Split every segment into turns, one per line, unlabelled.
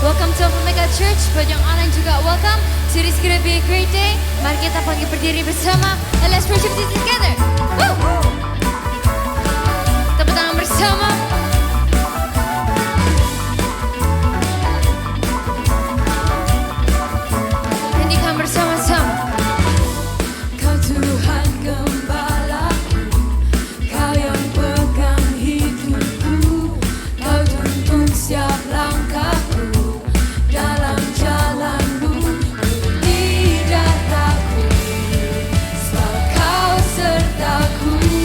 Welcome to Omega Church. Buat yang online juga welcome. Today's gonna be a great day. Mari kita panggil berdiri bersama. And let's worship this together. Woo! Tepuk tangan bersama. Nyanyikan bersama-sama. Kau Tuhan gembalaku, Kau yang pegang hidupku, Kau tuntun setiap langkahku dalam jalanmu. Tidak takut, sebab Kau sertaku.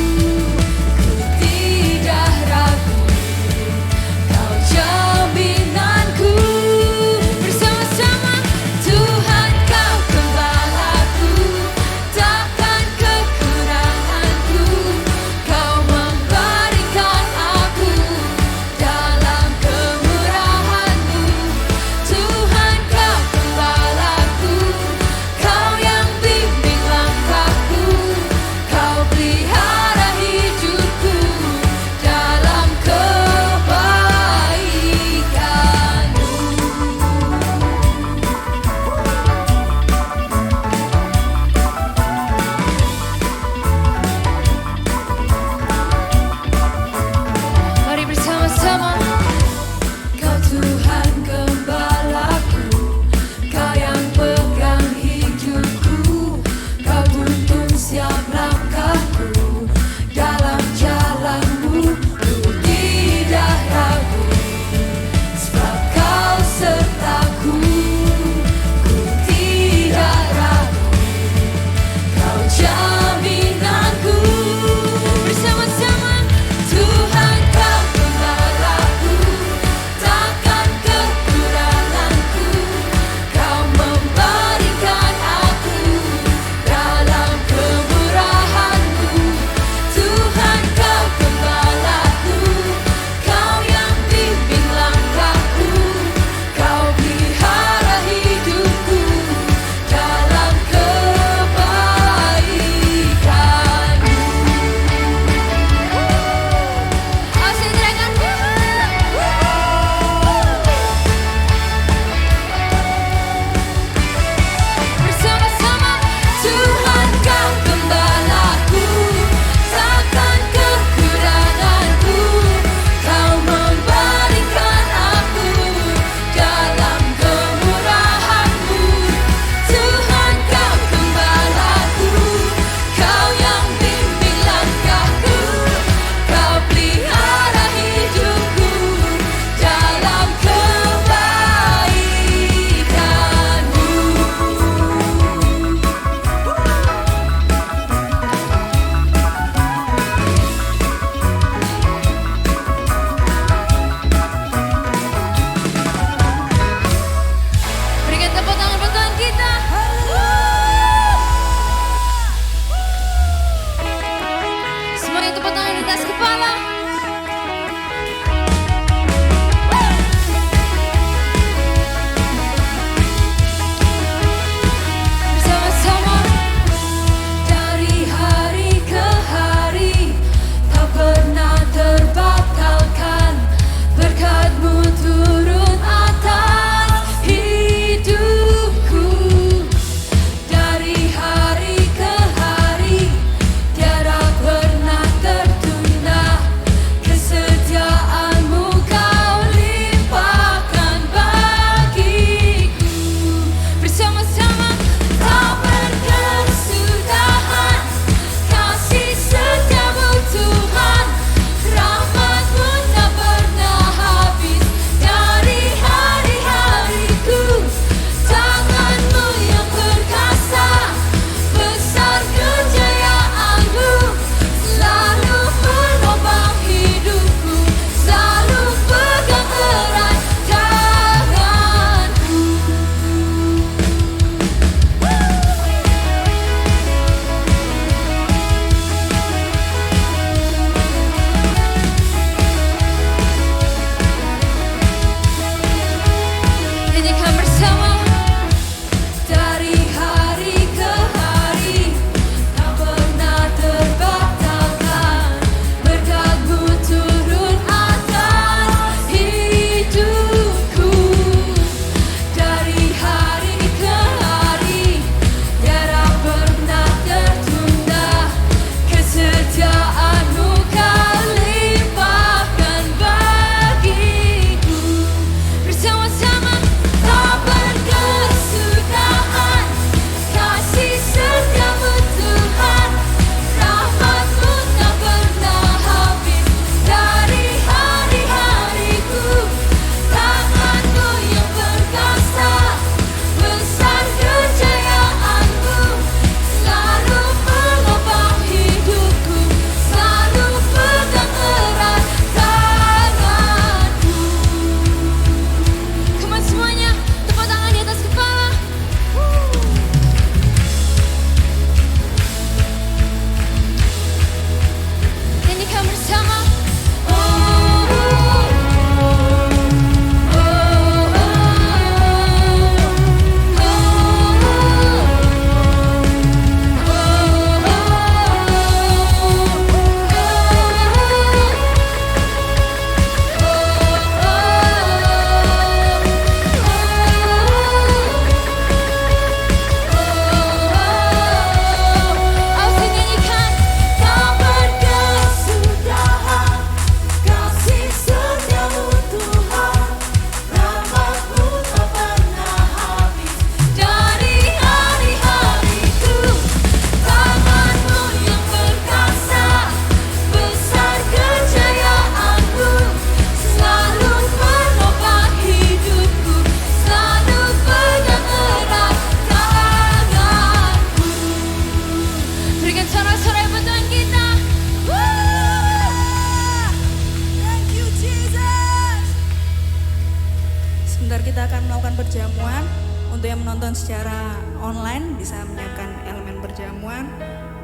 Sebentar kita akan melakukan perjamuan. Untuk yang menonton secara online bisa menyiapkan elemen perjamuan.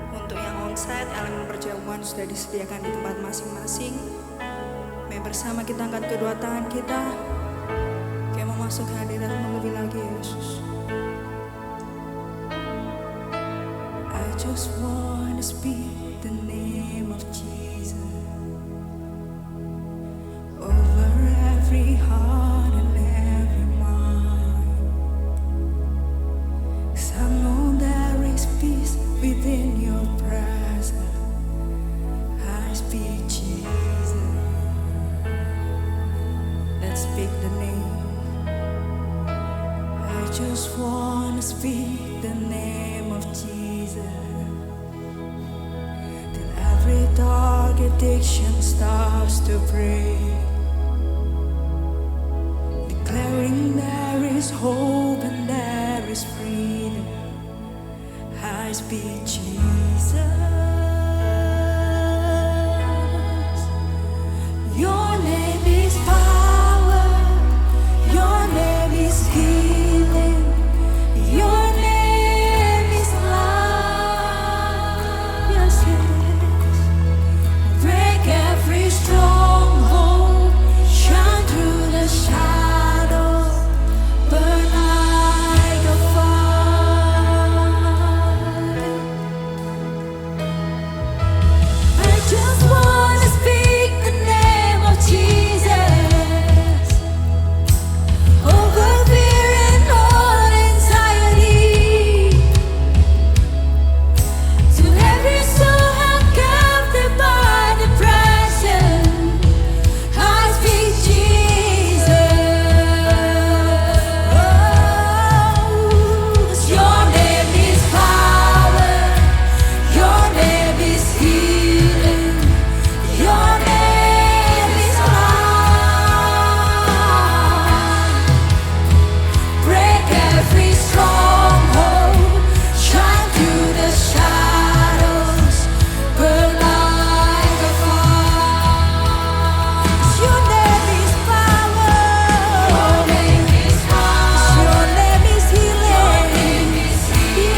Untuk yang onsite, elemen perjamuan sudah disediakan di tempat masing-masing. Mari bersama kita angkat kedua tangan kita, kayak mau masuk hadiratmu lebih lagi Yesus. I just wanna speak the name of Jesus over every heart and every mind. 'Cause I know there is peace within your presence. I speak Jesus. Let's speak the name. I just wanna speak the name of Jesus. Till every dark addiction starts to break. Declaring there is hope and there is freedom. I speak Jesus. Your name is power. Your name is healing. Your name is life. Yes, yes. Break every stronghold. Shine through the shadows. Burn like a fire. I just wanna speak the name of Jesus over fear and all anxiety. To every soul held captive by depression, I speak Jesus. Your name is power. Your name is healing. Your name is life. Break every stronghold. Shine through the shadows. Burn like a fire. Your name is power. Your name is power. Your name is healing. Your name is healing.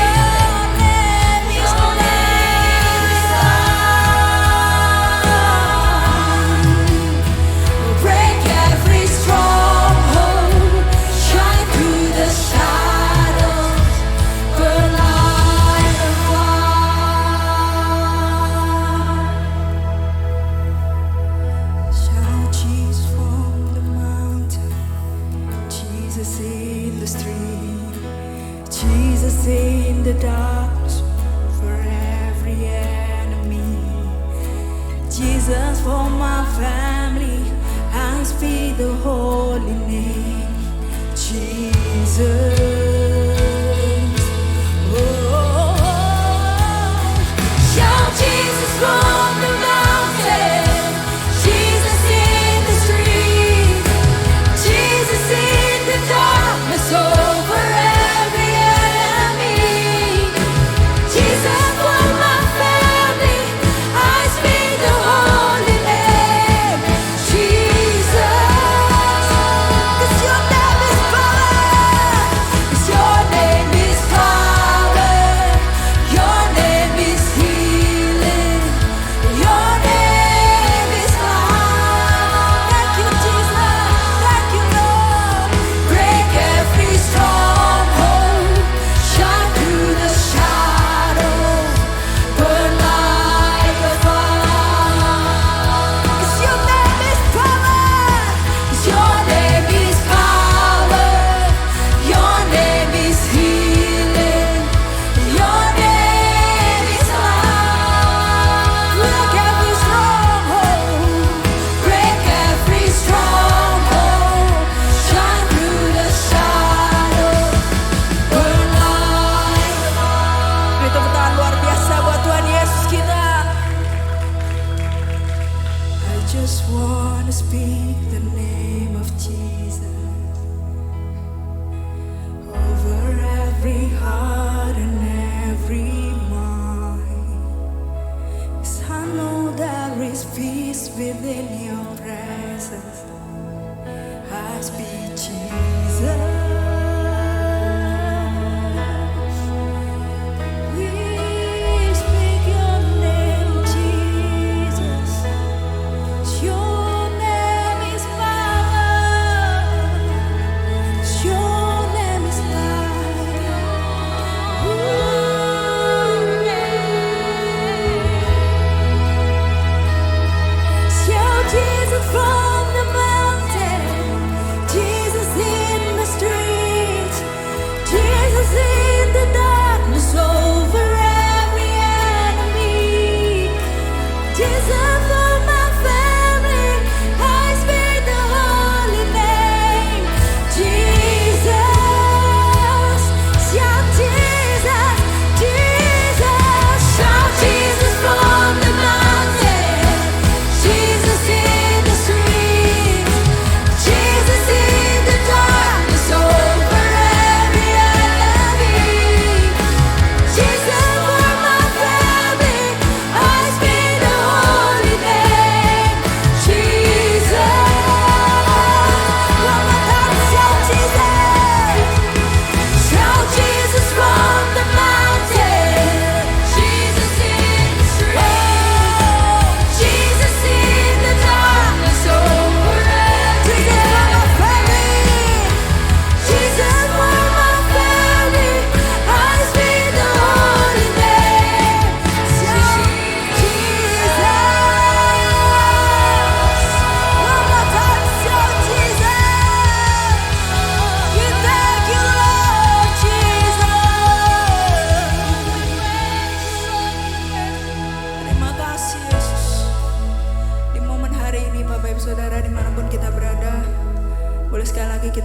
Your name is life. Break every stronghold. Shine through the shadows. Burn like a fire. Shout Jesus from the mountain. Jesus in the street. Jesus in the darkness for every enemy. Jesus for my family. I speak the holy name. Jesus. Oh. Shout Jesus from the mountain. Jesus in the street. Jesus in the darkness over every enemy. Jesus for my family. I speak the holy name. Jesus. 'Cause your name is power. 'Cause your name is power. Your name is healing. Your name is life. Thank you, Jesus. Thank you, Lord. Break every stronghold.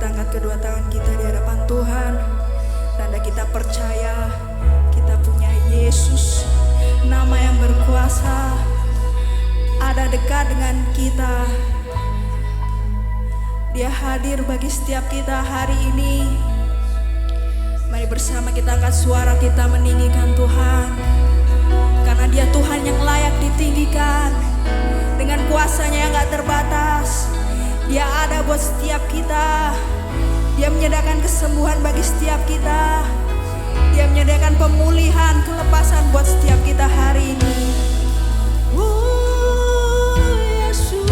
kita angkat kedua tangan kita di hadapan Tuhan. Tanda kita percaya kita punya Yesus, nama yang berkuasa, ada dekat dengan kita. Dia hadir bagi setiap kita hari ini. Mari bersama kita angkat suara kita meninggikan Tuhan, karena Dia Tuhan yang layak ditinggikan. Dengan kuasanya yang gak terbatas, Dia ada buat setiap kita. Dia menyediakan kesembuhan bagi setiap kita. Dia menyediakan pemulihan, kelepasan buat setiap kita hari ini. Yesus,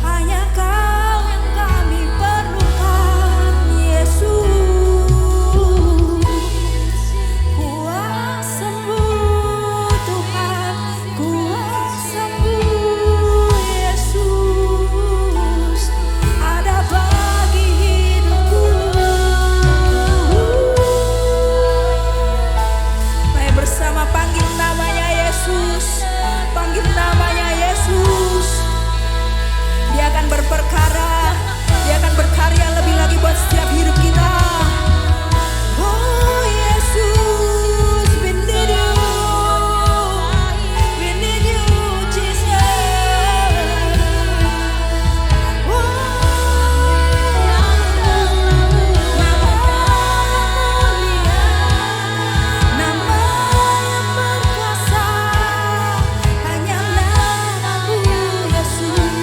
hanya Kau yang kami perlukan. Yesus, kuasa-Mu Tuhan, kuasa-Mu Yesus, ada bagi hidupku. Mari bersama panggil namanya Yesus, panggil namanya Yesus. Dia akan berperkara, Dia akan berkarya lebih lagi buat setiap hidup kita. Oh Yesus, we need you, Jesus. Oh, nama yang berkuasa, hanya nama-Mu Yesus.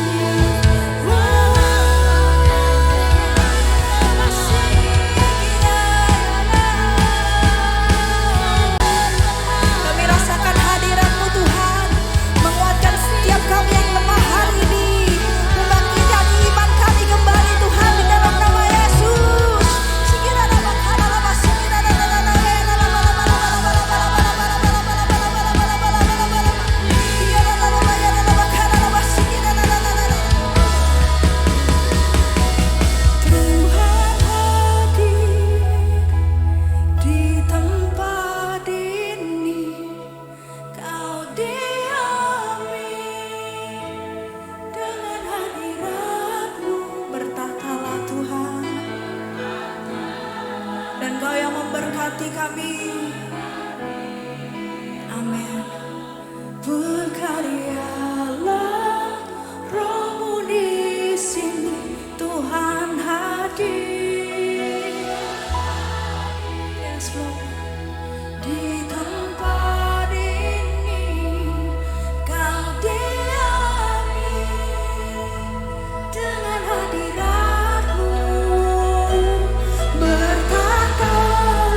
Kami rasakan hadirat-Mu Tuhan, menguatkan setiap kami yang lemah hari ini, membangkitkan iman kami kembali Tuhan di dalam nama Yesus. Tuhan hadir di tempat ini, Kau diami dengan hadirat-Mu. Bertatalah Tuhan, dan Kau yang memberkati kami. Amin. Berkaryalah Roh-Mu di sini, Tuhan hadir. Yes, Lord. Di tempat ini, Kau diami dengan hadirat-Mu. Berkatalah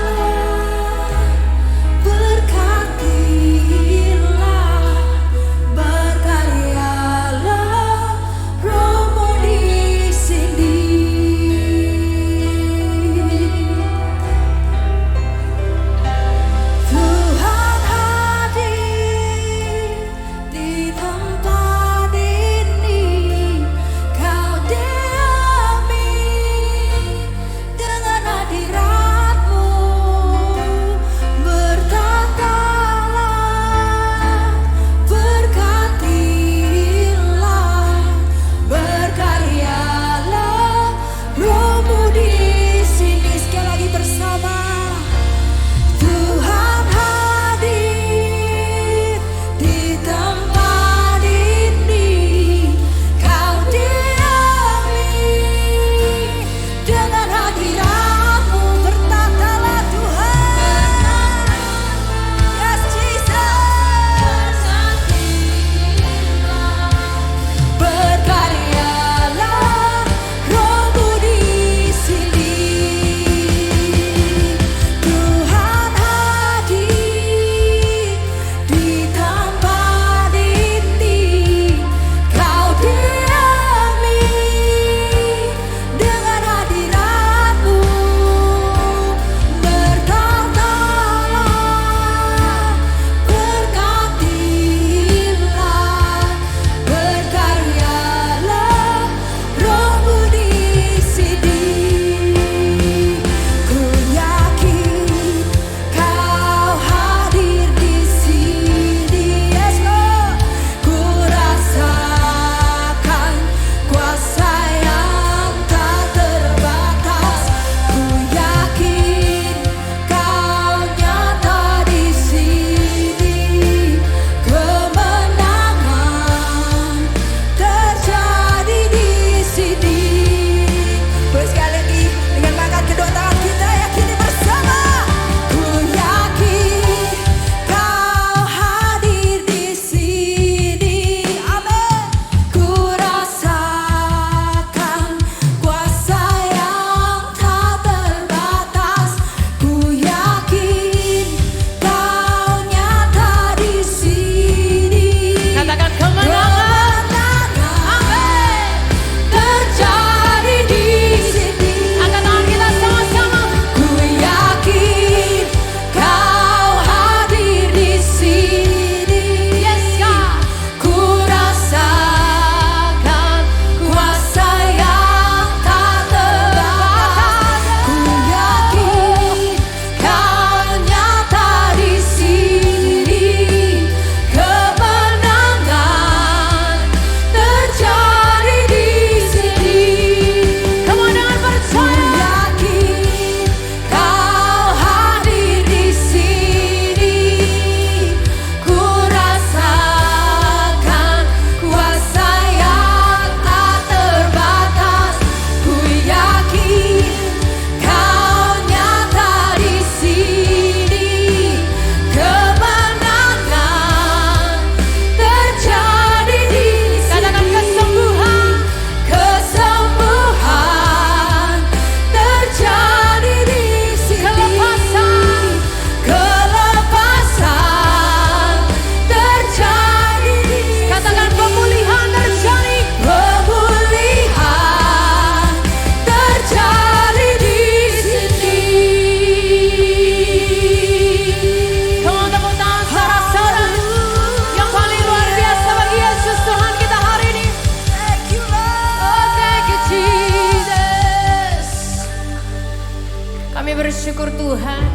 bersyukur Tuhan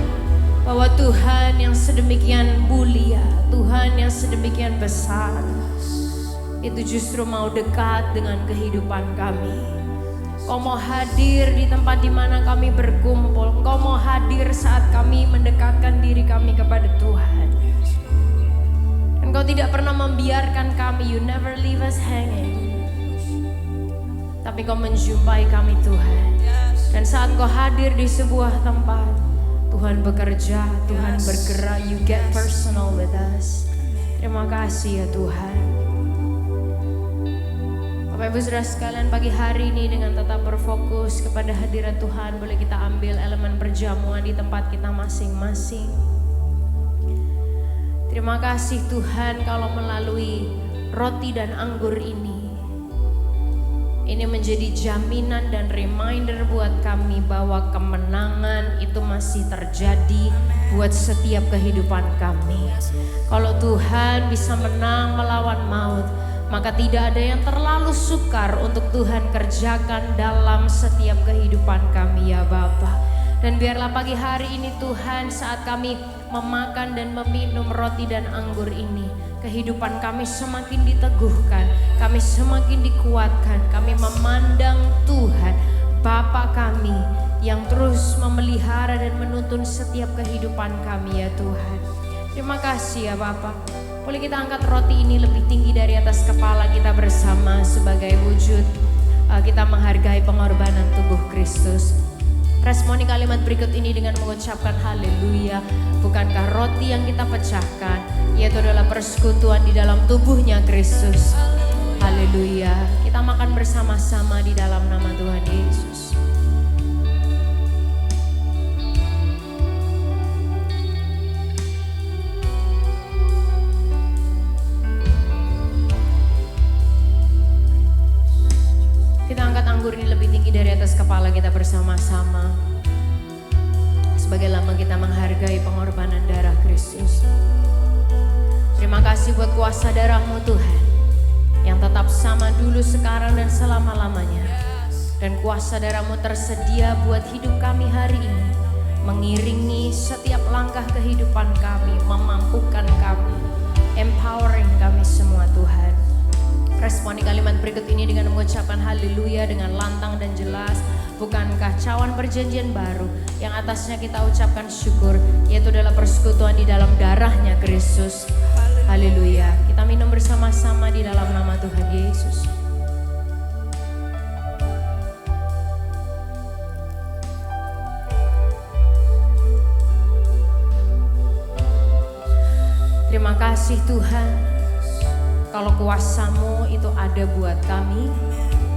bahwa Tuhan yang sedemikian mulia, Tuhan yang sedemikian besar, itu justru mau dekat dengan kehidupan kami. Kau mau hadir di tempat di mana kami berkumpul. Kau mau hadir saat kami mendekatkan diri kami kepada Tuhan. Dan Kau tidak pernah membiarkan kami, you never leave us hanging. Tapi Kau menjumpai kami Tuhan. Dan saat Kau hadir di sebuah tempat, Tuhan bekerja, Tuhan bergerak, you get personal with us. Terima kasih ya Tuhan. Bapak Ibu Saudara sekalian, pagi hari ini dengan tetap berfokus kepada hadirat Tuhan, boleh kita ambil elemen perjamuan di tempat kita masing-masing. Terima kasih Tuhan kalau melalui roti dan anggur ini menjadi jaminan dan reminder buat kami bahwa kemenangan itu masih terjadi buat setiap kehidupan kami. Kalau Tuhan bisa menang melawan maut, maka tidak ada yang terlalu sukar untuk Tuhan kerjakan dalam setiap kehidupan kami ya Bapa. Dan biarlah pagi hari ini Tuhan, saat kami memakan dan meminum roti dan anggur ini, kehidupan kami semakin diteguhkan, kami semakin dikuatkan. Kami memandang Tuhan, Bapa kami yang terus memelihara dan menuntun setiap kehidupan kami ya Tuhan. Terima kasih ya Bapa. Boleh kita angkat roti ini lebih tinggi dari atas kepala kita bersama sebagai wujud kita menghargai pengorbanan tubuh Kristus. Responi kalimat berikut ini dengan mengucapkan haleluya. Bukankah roti yang kita pecahkan yaitu adalah persekutuan di dalam tubuhnya Kristus. Haleluya. Kita makan bersama-sama di dalam nama Tuhan Yesus. Kita angkat anggur ini lebih tinggi dari atas kepala kita bersama-sama sebagai lambang kita menghargai pengorbanan darah Kristus. Terima kasih buat kuasa darah-Mu Tuhan yang tetap sama dulu, sekarang dan selama-lamanya. Dan kuasa darah-Mu tersedia buat hidup kami hari ini, mengiringi setiap langkah kehidupan kami, memampukan kami, empowering kami semua Tuhan. Responi kalimat berikut ini dengan mengucapkan haleluya dengan lantang dan jelas. Bukankah cawan perjanjian baru yang atasnya kita ucapkan syukur, yaitu adalah persekutuan di dalam darahnya Kristus. Haleluya. Kita minum bersama-sama di dalam nama Tuhan Yesus. Terima kasih Tuhan, kalau kuasa-Mu itu ada buat kami.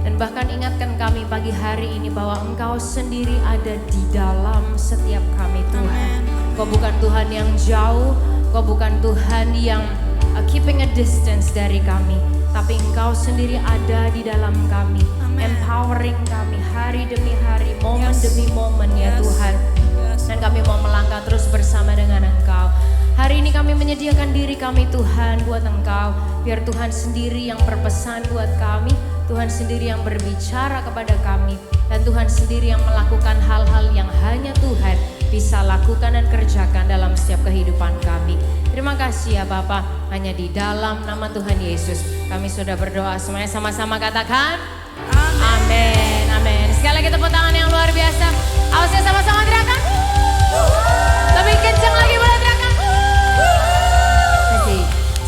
Dan bahkan ingatkan kami pagi hari ini bahwa Engkau sendiri ada di dalam setiap kami Tuhan. Kau bukan Tuhan yang jauh, Kau bukan Tuhan yang keeping a distance dari kami, tapi Engkau sendiri ada di dalam kami, empowering kami hari demi hari, momen demi momen ya Tuhan. Dan kami mau melangkah terus bersama dengan Engkau. Hari ini kami menyediakan diri kami Tuhan buat Engkau. Biar Tuhan sendiri yang berpesan buat kami, Tuhan sendiri yang berbicara kepada kami, dan Tuhan sendiri yang melakukan hal-hal yang hanya Tuhan bisa lakukan dan kerjakan dalam setiap kehidupan kami. Terima kasih ya Bapa, hanya di dalam nama Tuhan Yesus kami sudah berdoa. Semuanya sama-sama katakan amin, amin. Sekali lagi tepuk tangan yang luar biasa. Awas ya, sama-sama teriakan. Lebih kencang lagi, boleh teriakan.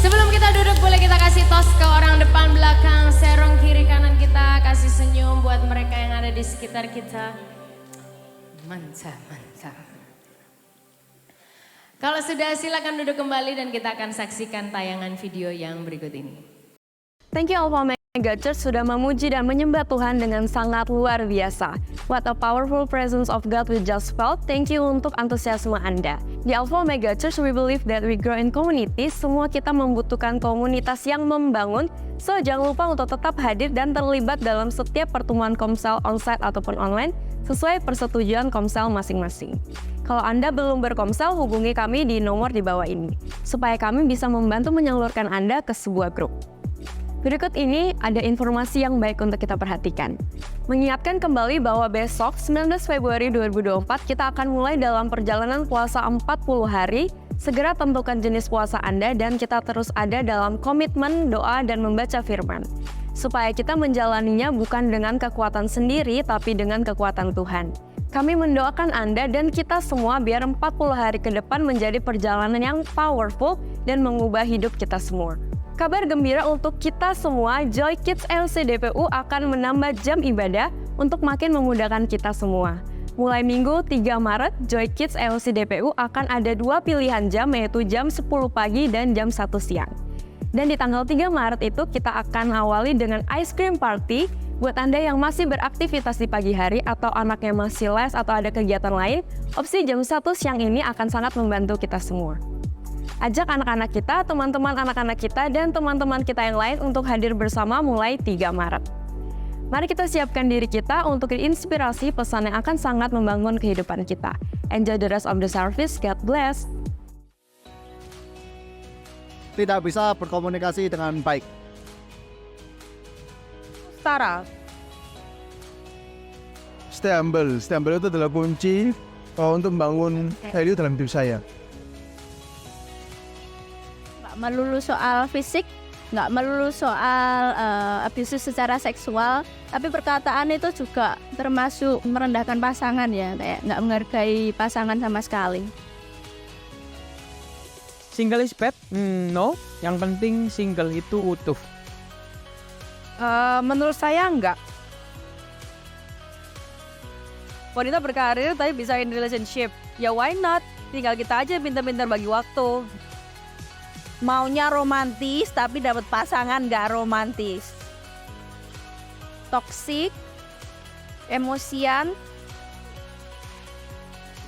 Sebelum kita duduk, boleh kita kasih tos ke orang depan, belakang, serong kiri kanan kita. Kasih senyum buat mereka yang ada di sekitar kita. Mantap, mantap. Kalau sudah, silakan duduk kembali dan kita akan saksikan tayangan video yang berikut ini.
Thank you Alpha Mega Church sudah memuji dan menyembah Tuhan dengan sangat luar biasa. What a powerful presence of God we just felt. Thank you untuk antusiasme Anda. Di Alpha Mega Church we believe that we grow in community. Semua kita membutuhkan komunitas yang membangun. So jangan lupa untuk tetap hadir dan terlibat dalam setiap pertemuan Komsel onsite ataupun online sesuai persetujuan Komsel masing-masing. Kalau Anda belum berkomsel, hubungi kami di nomor di bawah ini supaya kami bisa membantu menyalurkan Anda ke sebuah grup. Berikut ini ada informasi yang baik untuk kita perhatikan. Mengingatkan kembali bahwa besok 19 Februari 2024 kita akan mulai dalam perjalanan puasa 40 hari. Segera tentukan jenis puasa Anda dan kita terus ada dalam komitmen, doa, dan membaca firman. Supaya kita menjalaninya bukan dengan kekuatan sendiri tapi dengan kekuatan Tuhan. Kami mendoakan Anda dan kita semua biar 40 hari ke depan menjadi perjalanan yang powerful dan mengubah hidup kita semua. Kabar gembira untuk kita semua, Joy Kids LCDPU akan menambah jam ibadah untuk makin memudahkan kita semua. Mulai Minggu 3 Maret, Joy Kids LCDPU akan ada 2 pilihan jam, yaitu jam 10 pagi dan jam 1 siang. Dan di tanggal 3 Maret itu kita akan awali dengan ice cream party. Buat Anda yang masih beraktivitas di pagi hari atau anaknya masih les atau ada kegiatan lain, opsi jam 1 siang ini akan sangat membantu kita semua. Ajak anak-anak kita, teman-teman anak-anak kita, dan teman-teman kita yang lain untuk hadir bersama mulai 3 Maret. Mari kita siapkan diri kita untuk inspirasi pesan yang akan sangat membangun kehidupan kita. Enjoy the rest of the service. God bless.
Tidak bisa berkomunikasi dengan baik.
Sarah.
Stay humble. Stay humble itu adalah kunci untuk membangun value dalam hidup saya.
Nggak melulu soal fisik, nggak melulu soal abuse secara seksual, tapi perkataan itu juga termasuk merendahkan pasangan ya, kayak nggak menghargai pasangan sama sekali.
Single is bad? No, yang penting single itu utuh.
Menurut saya enggak. Wanita berkarir tapi bisa in relationship, ya why not? Tinggal kita aja pintar-pintar bagi waktu.
Maunya romantis tapi dapat pasangan nggak romantis.
Toksik, emosian.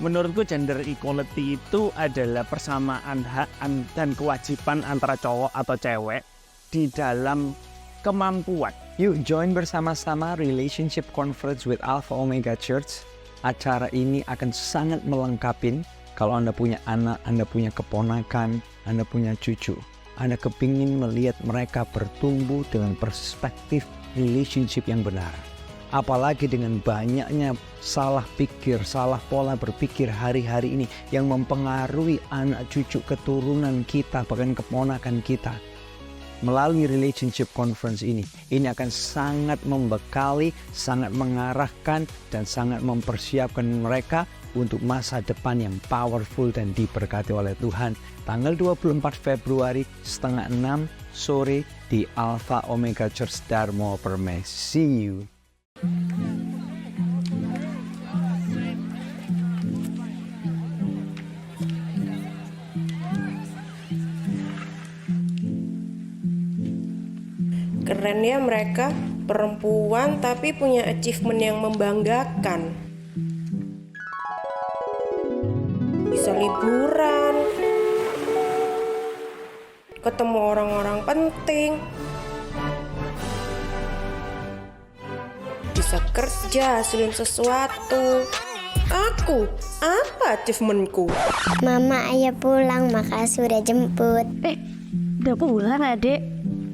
Menurutku gender equality itu adalah persamaan hak dan kewajiban antara cowok atau cewek di dalam kemampuan.
Yuk join bersama-sama Relationship Conference with Alpha Omega Church. Acara ini akan sangat melengkapi kalau Anda punya anak, Anda punya keponakan, Anda punya cucu. Anda kepingin melihat mereka bertumbuh dengan perspektif relationship yang benar. Apalagi dengan banyaknya salah pikir, salah pola berpikir hari-hari ini yang mempengaruhi anak cucu keturunan kita, bahkan keponakan kita. Melalui Relationship Conference ini akan sangat membekali, sangat mengarahkan, dan sangat mempersiapkan mereka untuk masa depan yang powerful dan diberkati oleh Tuhan. Tanggal 24 Februari, 5:30 sore di Alpha Omega Church Darmo Permai. See you.
Keren ya mereka, perempuan tapi punya achievement yang membanggakan. Bisa liburan, ketemu orang-orang penting, bisa kerja, hasilin sesuatu. Aku, apa achievementku?
Mama, ayo pulang, makasih udah jemput.
Udah pulang adek?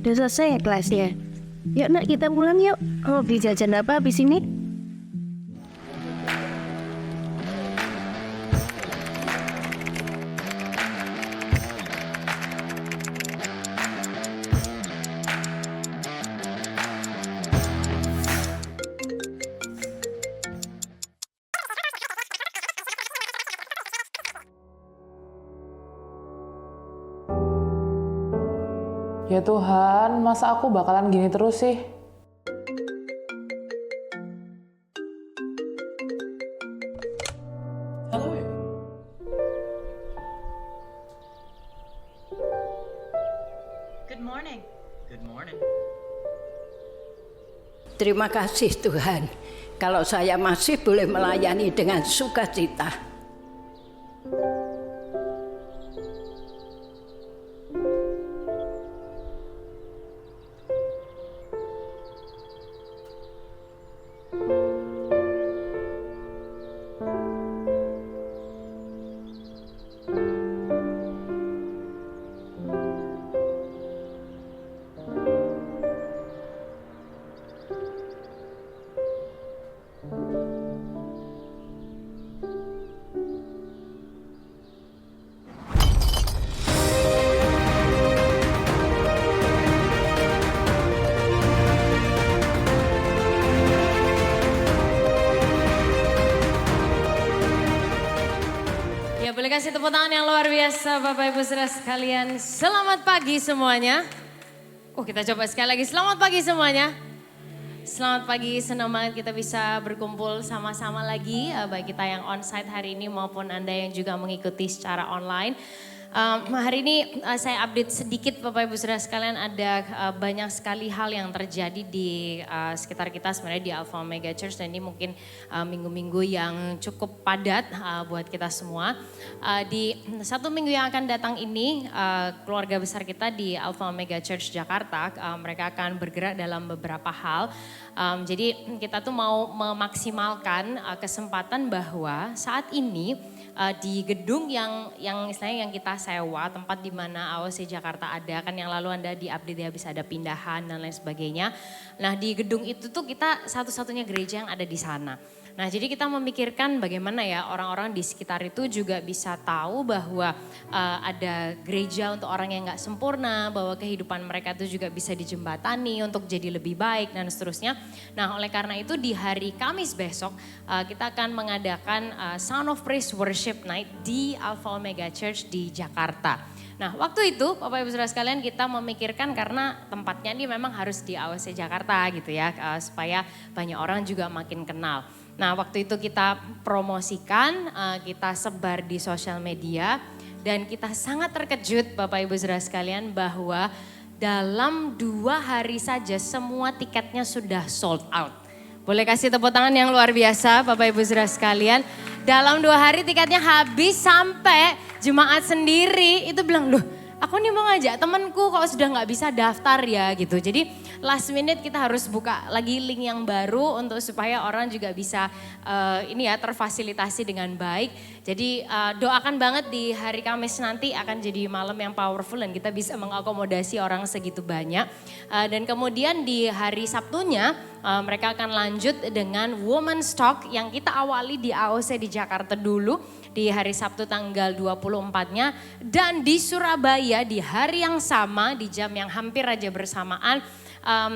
Udah selesai ya kelasnya? Yuk nak, kita pulang yuk. Oh, beli jajan apa habis ini?
Ya Tuhan, masa aku bakalan gini terus sih?
Good morning. Good morning.
Terima kasih Tuhan, kalau saya masih boleh melayani dengan sukacita.
Ya, boleh kasih tepuk tangan yang luar biasa Bapak Ibu Saudara sekalian. Selamat pagi semuanya. Kita coba sekali lagi. Selamat pagi semuanya. Selamat pagi, senang banget kita bisa berkumpul sama-sama lagi. Baik kita yang onsite hari ini maupun Anda yang juga mengikuti secara online. Hari ini saya update sedikit Bapak Ibu Saudara sekalian, ada banyak sekali hal yang terjadi di sekitar kita sebenarnya di Alpha Omega Church, dan ini mungkin minggu-minggu yang cukup padat buat kita semua. Di satu minggu yang akan datang ini keluarga besar kita di Alpha Omega Church Jakarta, mereka akan bergerak dalam beberapa hal. Jadi kita tuh mau memaksimalkan kesempatan bahwa saat ini di gedung yang istilahnya yang kita sewa, tempat di mana AOC Jakarta ada, kan yang lalu Anda di-update ya, bisa ada pindahan dan lain sebagainya. Nah, di gedung itu tuh kita satu-satunya gereja yang ada di sana. Nah, jadi kita memikirkan bagaimana ya orang-orang di sekitar itu juga bisa tahu bahwa ada gereja untuk orang yang gak sempurna, bahwa kehidupan mereka itu juga bisa dijembatani untuk jadi lebih baik dan seterusnya. Nah, oleh karena itu di hari Kamis besok kita akan mengadakan Sound of Praise Worship Night di Alpha Omega Church di Jakarta. Nah, waktu itu Bapak Ibu Saudara sekalian kita memikirkan karena tempatnya ini memang harus di AOC Jakarta gitu ya, supaya banyak orang juga makin kenal. Nah, waktu itu kita promosikan, kita sebar di sosial media, dan kita sangat terkejut Bapak Ibu Saudara sekalian bahwa dalam 2 hari saja semua tiketnya sudah sold out. Boleh kasih tepuk tangan yang luar biasa Bapak Ibu Saudara sekalian. Dalam 2 hari tiketnya habis, sampai jemaat sendiri itu bilang, loh aku nih mau ngajak temanku kok sudah gak bisa daftar ya gitu. Jadi last minute kita harus buka lagi link yang baru untuk supaya orang juga bisa ini ya terfasilitasi dengan baik. Jadi doakan banget di hari Kamis nanti akan jadi malam yang powerful dan kita bisa mengakomodasi orang segitu banyak. Dan kemudian di hari Sabtunya mereka akan lanjut dengan Women's Talk yang kita awali di AOC di Jakarta dulu di hari Sabtu tanggal 24-nya, dan di Surabaya di hari yang sama di jam yang hampir aja bersamaan.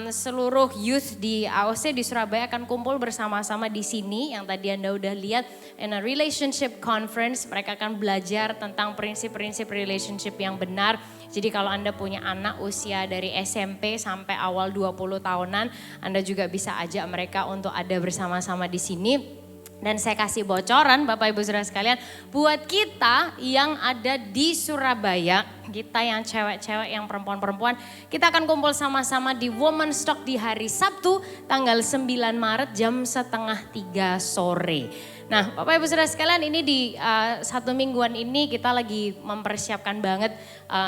Seluruh youth di AOC di Surabaya akan kumpul bersama-sama di sini yang tadi Anda udah lihat, in a relationship conference. Mereka akan belajar tentang prinsip-prinsip relationship yang benar. Jadi kalau Anda punya anak usia dari SMP sampai awal 20 tahunan, Anda juga bisa ajak mereka untuk ada bersama-sama di sini. Dan saya kasih bocoran Bapak Ibu Saudara sekalian, buat kita yang ada di Surabaya, kita yang cewek-cewek, yang perempuan-perempuan, kita akan kumpul sama-sama di Women's Talk di hari Sabtu tanggal 9 Maret jam 2:30 sore. Nah Bapak Ibu Saudara sekalian, ini di 1 mingguan ini kita lagi mempersiapkan banget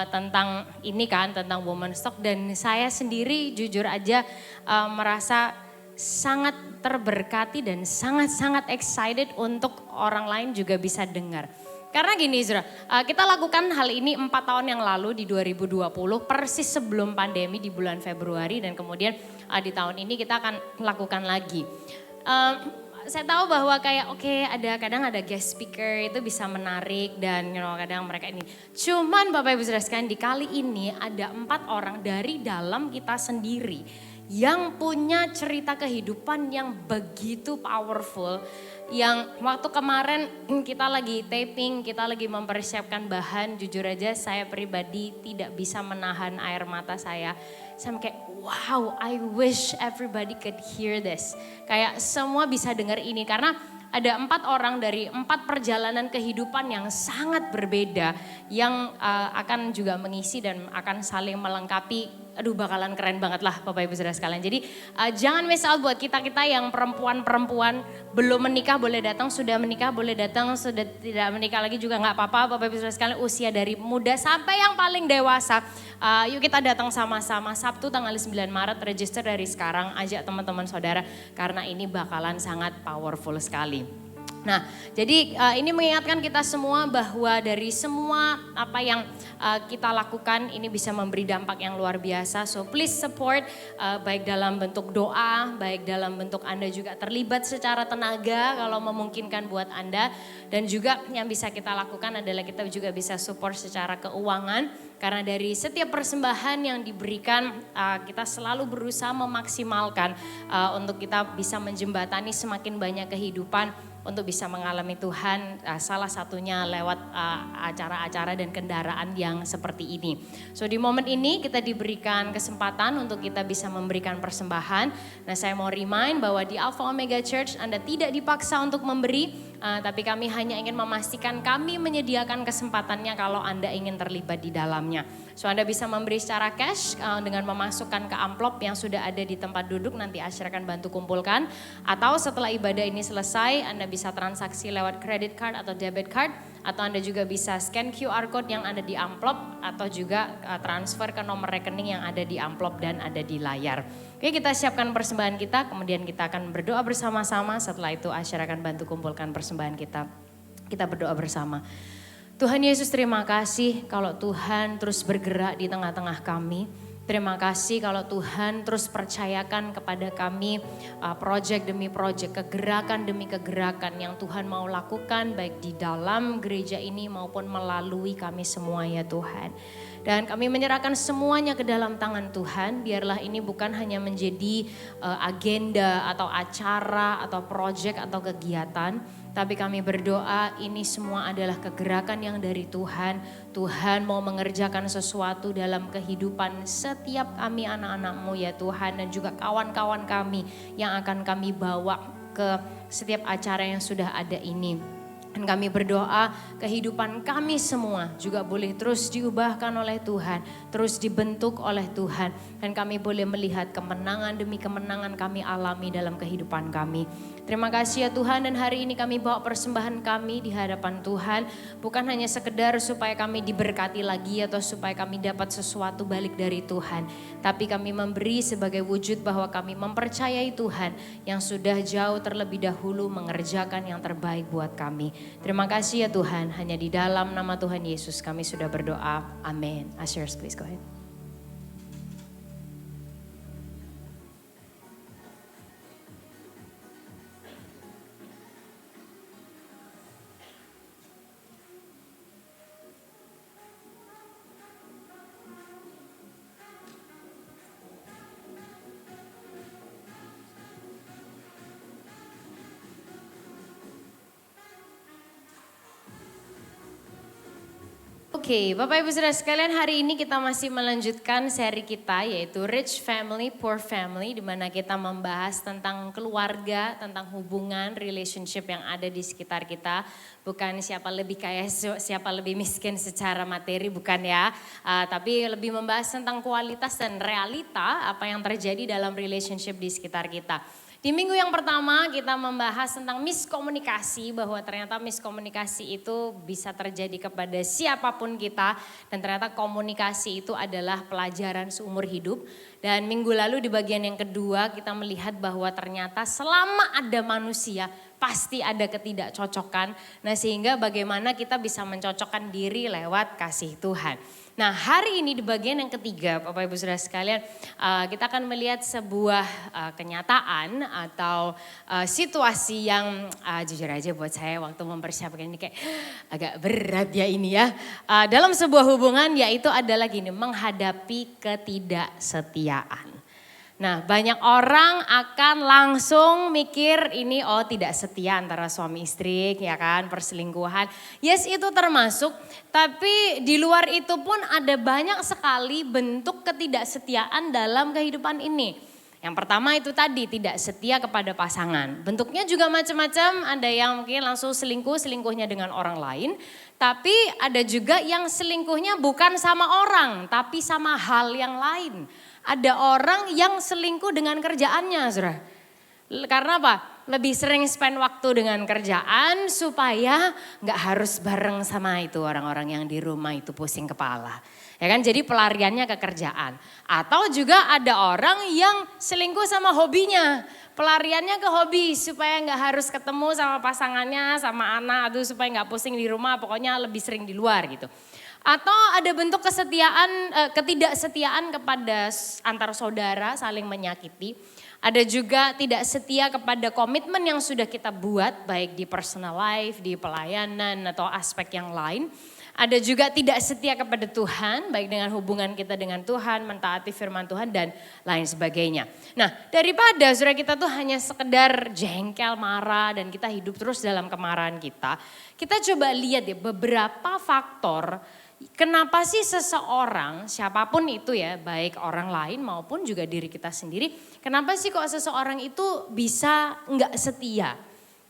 tentang ini kan, tentang Women's Talk, dan saya sendiri jujur aja merasa sangat terberkati dan sangat-sangat excited untuk orang lain juga bisa dengar. Karena gini saudara, kita lakukan hal ini 4 tahun yang lalu di 2020, persis sebelum pandemi di bulan Februari, dan kemudian di tahun ini kita akan lakukan lagi. Saya tahu bahwa kayak kadang ada guest speaker itu bisa menarik dan kadang mereka ini. Cuman Bapak Ibu Saudara sekalian, di kali ini ada 4 orang dari dalam kita sendiri yang punya cerita kehidupan yang begitu powerful. Yang waktu kemarin kita lagi taping, kita lagi mempersiapkan bahan, jujur aja saya pribadi tidak bisa menahan air mata saya. Saya kayak wow, I wish everybody could hear this. Kayak semua bisa dengar ini, karena ada 4 orang dari 4 perjalanan kehidupan yang sangat berbeda yang akan juga mengisi dan akan saling melengkapi. Aduh, bakalan keren banget lah Bapak Ibu Saudara sekalian. Jadi jangan miss out buat kita-kita yang perempuan-perempuan belum menikah boleh datang, sudah menikah boleh datang, sudah tidak menikah lagi juga nggak apa-apa Bapak Ibu Saudara sekalian, usia dari muda sampai yang paling dewasa. Yuk kita datang sama-sama Sabtu tanggal 9 Maret, register dari sekarang, ajak teman-teman saudara karena ini bakalan sangat powerful sekali. Nah, jadi ini mengingatkan kita semua bahwa dari semua apa yang kita lakukan ini bisa memberi dampak yang luar biasa. So please support baik dalam bentuk doa, baik dalam bentuk Anda juga terlibat secara tenaga kalau memungkinkan buat Anda. Dan juga yang bisa kita lakukan adalah kita juga bisa support secara keuangan. Karena dari setiap persembahan yang diberikan kita selalu berusaha memaksimalkan untuk kita bisa menjembatani semakin banyak kehidupan untuk bisa mengalami Tuhan, salah satunya lewat acara-acara dan kendaraan yang seperti ini. So di momen ini kita diberikan kesempatan untuk kita bisa memberikan persembahan. Nah saya mau remind bahwa di Alpha Omega Church Anda tidak dipaksa untuk memberi, tapi kami hanya ingin memastikan kami menyediakan kesempatannya kalau Anda ingin terlibat di dalamnya. So Anda bisa memberi secara cash dengan memasukkan ke amplop yang sudah ada di tempat duduk, nanti Asher akan bantu kumpulkan. Atau setelah ibadah ini selesai Anda bisa transaksi lewat credit card atau debit card. Atau Anda juga bisa scan QR code yang ada di amplop atau juga transfer ke nomor rekening yang ada di amplop dan ada di layar. Oke, kita siapkan persembahan kita, kemudian kita akan berdoa bersama-sama. Setelah itu Asher akan bantu kumpulkan persembahan kita. Kita berdoa bersama. Tuhan Yesus, terima kasih kalau Tuhan terus bergerak di tengah-tengah kami. Terima kasih kalau Tuhan terus percayakan kepada kami project demi project, kegerakan demi kegerakan yang Tuhan mau lakukan baik di dalam gereja ini maupun melalui kami semua ya Tuhan. Dan kami menyerahkan semuanya ke dalam tangan Tuhan, biarlah ini bukan hanya menjadi agenda atau acara atau project atau kegiatan, tapi kami berdoa ini semua adalah kegerakan yang dari Tuhan. Tuhan mau mengerjakan sesuatu dalam kehidupan setiap kami anak-anak-Mu ya Tuhan. Dan juga kawan-kawan kami yang akan kami bawa ke setiap acara yang sudah ada ini. Dan kami berdoa kehidupan kami semua juga boleh terus diubahkan oleh Tuhan, terus dibentuk oleh Tuhan. Dan kami boleh melihat kemenangan demi kemenangan kami alami dalam kehidupan kami. Terima kasih ya Tuhan, dan hari ini kami bawa persembahan kami di hadapan Tuhan. Bukan hanya sekedar supaya kami diberkati lagi atau supaya kami dapat sesuatu balik dari Tuhan. Tapi kami memberi sebagai wujud bahwa kami mempercayai Tuhan yang sudah jauh terlebih dahulu mengerjakan yang terbaik buat kami. Terima kasih ya Tuhan, hanya di dalam nama Tuhan Yesus kami sudah berdoa. Amin. Ushers, please go ahead. Oke, Bapak Ibu Saudara sekalian, hari ini kita masih melanjutkan seri kita yaitu Rich Family, Poor Family, di mana kita membahas tentang keluarga, tentang hubungan, relationship yang ada di sekitar kita. Bukan siapa lebih kaya, siapa lebih miskin secara materi, bukan ya. Tapi lebih membahas tentang kualitas dan realita apa yang terjadi dalam relationship di sekitar kita. Di minggu yang pertama kita membahas tentang miskomunikasi, bahwa ternyata miskomunikasi itu bisa terjadi kepada siapapun kita. Dan ternyata komunikasi itu adalah pelajaran seumur hidup. Dan minggu lalu di bagian yang kedua kita melihat bahwa ternyata selama ada manusia pasti ada ketidakcocokan. Nah sehingga bagaimana kita bisa mencocokkan diri lewat kasih Tuhan. Nah hari ini di bagian yang ketiga Bapak Ibu Saudara sekalian, kita akan melihat sebuah kenyataan atau situasi yang jujur aja buat saya waktu mempersiapkan ini kayak agak berat ya ini ya. Dalam sebuah hubungan yaitu adalah gini, menghadapi ketidaksetiaan. Nah banyak orang akan langsung mikir ini tidak setia antara suami istri ya kan, perselingkuhan. Yes itu termasuk, tapi di luar itu pun ada banyak sekali bentuk ketidaksetiaan dalam kehidupan ini. Yang pertama itu tadi tidak setia kepada pasangan. Bentuknya juga macam-macam, ada yang mungkin langsung selingkuhnya dengan orang lain. Tapi ada juga yang selingkuhnya bukan sama orang tapi sama hal yang lain. Ada orang yang selingkuh dengan kerjaannya, saudara. Karena apa? lebih sering spend waktu dengan kerjaan supaya nggak harus bareng sama itu orang-orang yang di rumah itu pusing kepala. Ya kan, jadi pelariannya ke kerjaan. Atau juga ada orang yang selingkuh sama hobinya. Pelariannya ke hobi supaya nggak harus ketemu sama pasangannya, sama anak, aduh supaya nggak pusing di rumah, pokoknya lebih sering di luar gitu. Atau ada bentuk ketidaksetiaan kepada antar saudara saling menyakiti. Ada juga tidak setia kepada komitmen yang sudah kita buat baik di personal life, di pelayanan atau aspek yang lain. Ada juga tidak setia kepada Tuhan, baik dengan hubungan kita dengan Tuhan, mentaati firman Tuhan dan lain sebagainya. Nah, daripada saudara kita tuh hanya sekedar jengkel, marah dan kita hidup terus dalam kemarahan kita coba lihat ya beberapa faktor kenapa sih seseorang, siapapun itu ya, baik orang lain maupun juga diri kita sendiri, kenapa sih kok seseorang itu bisa nggak setia?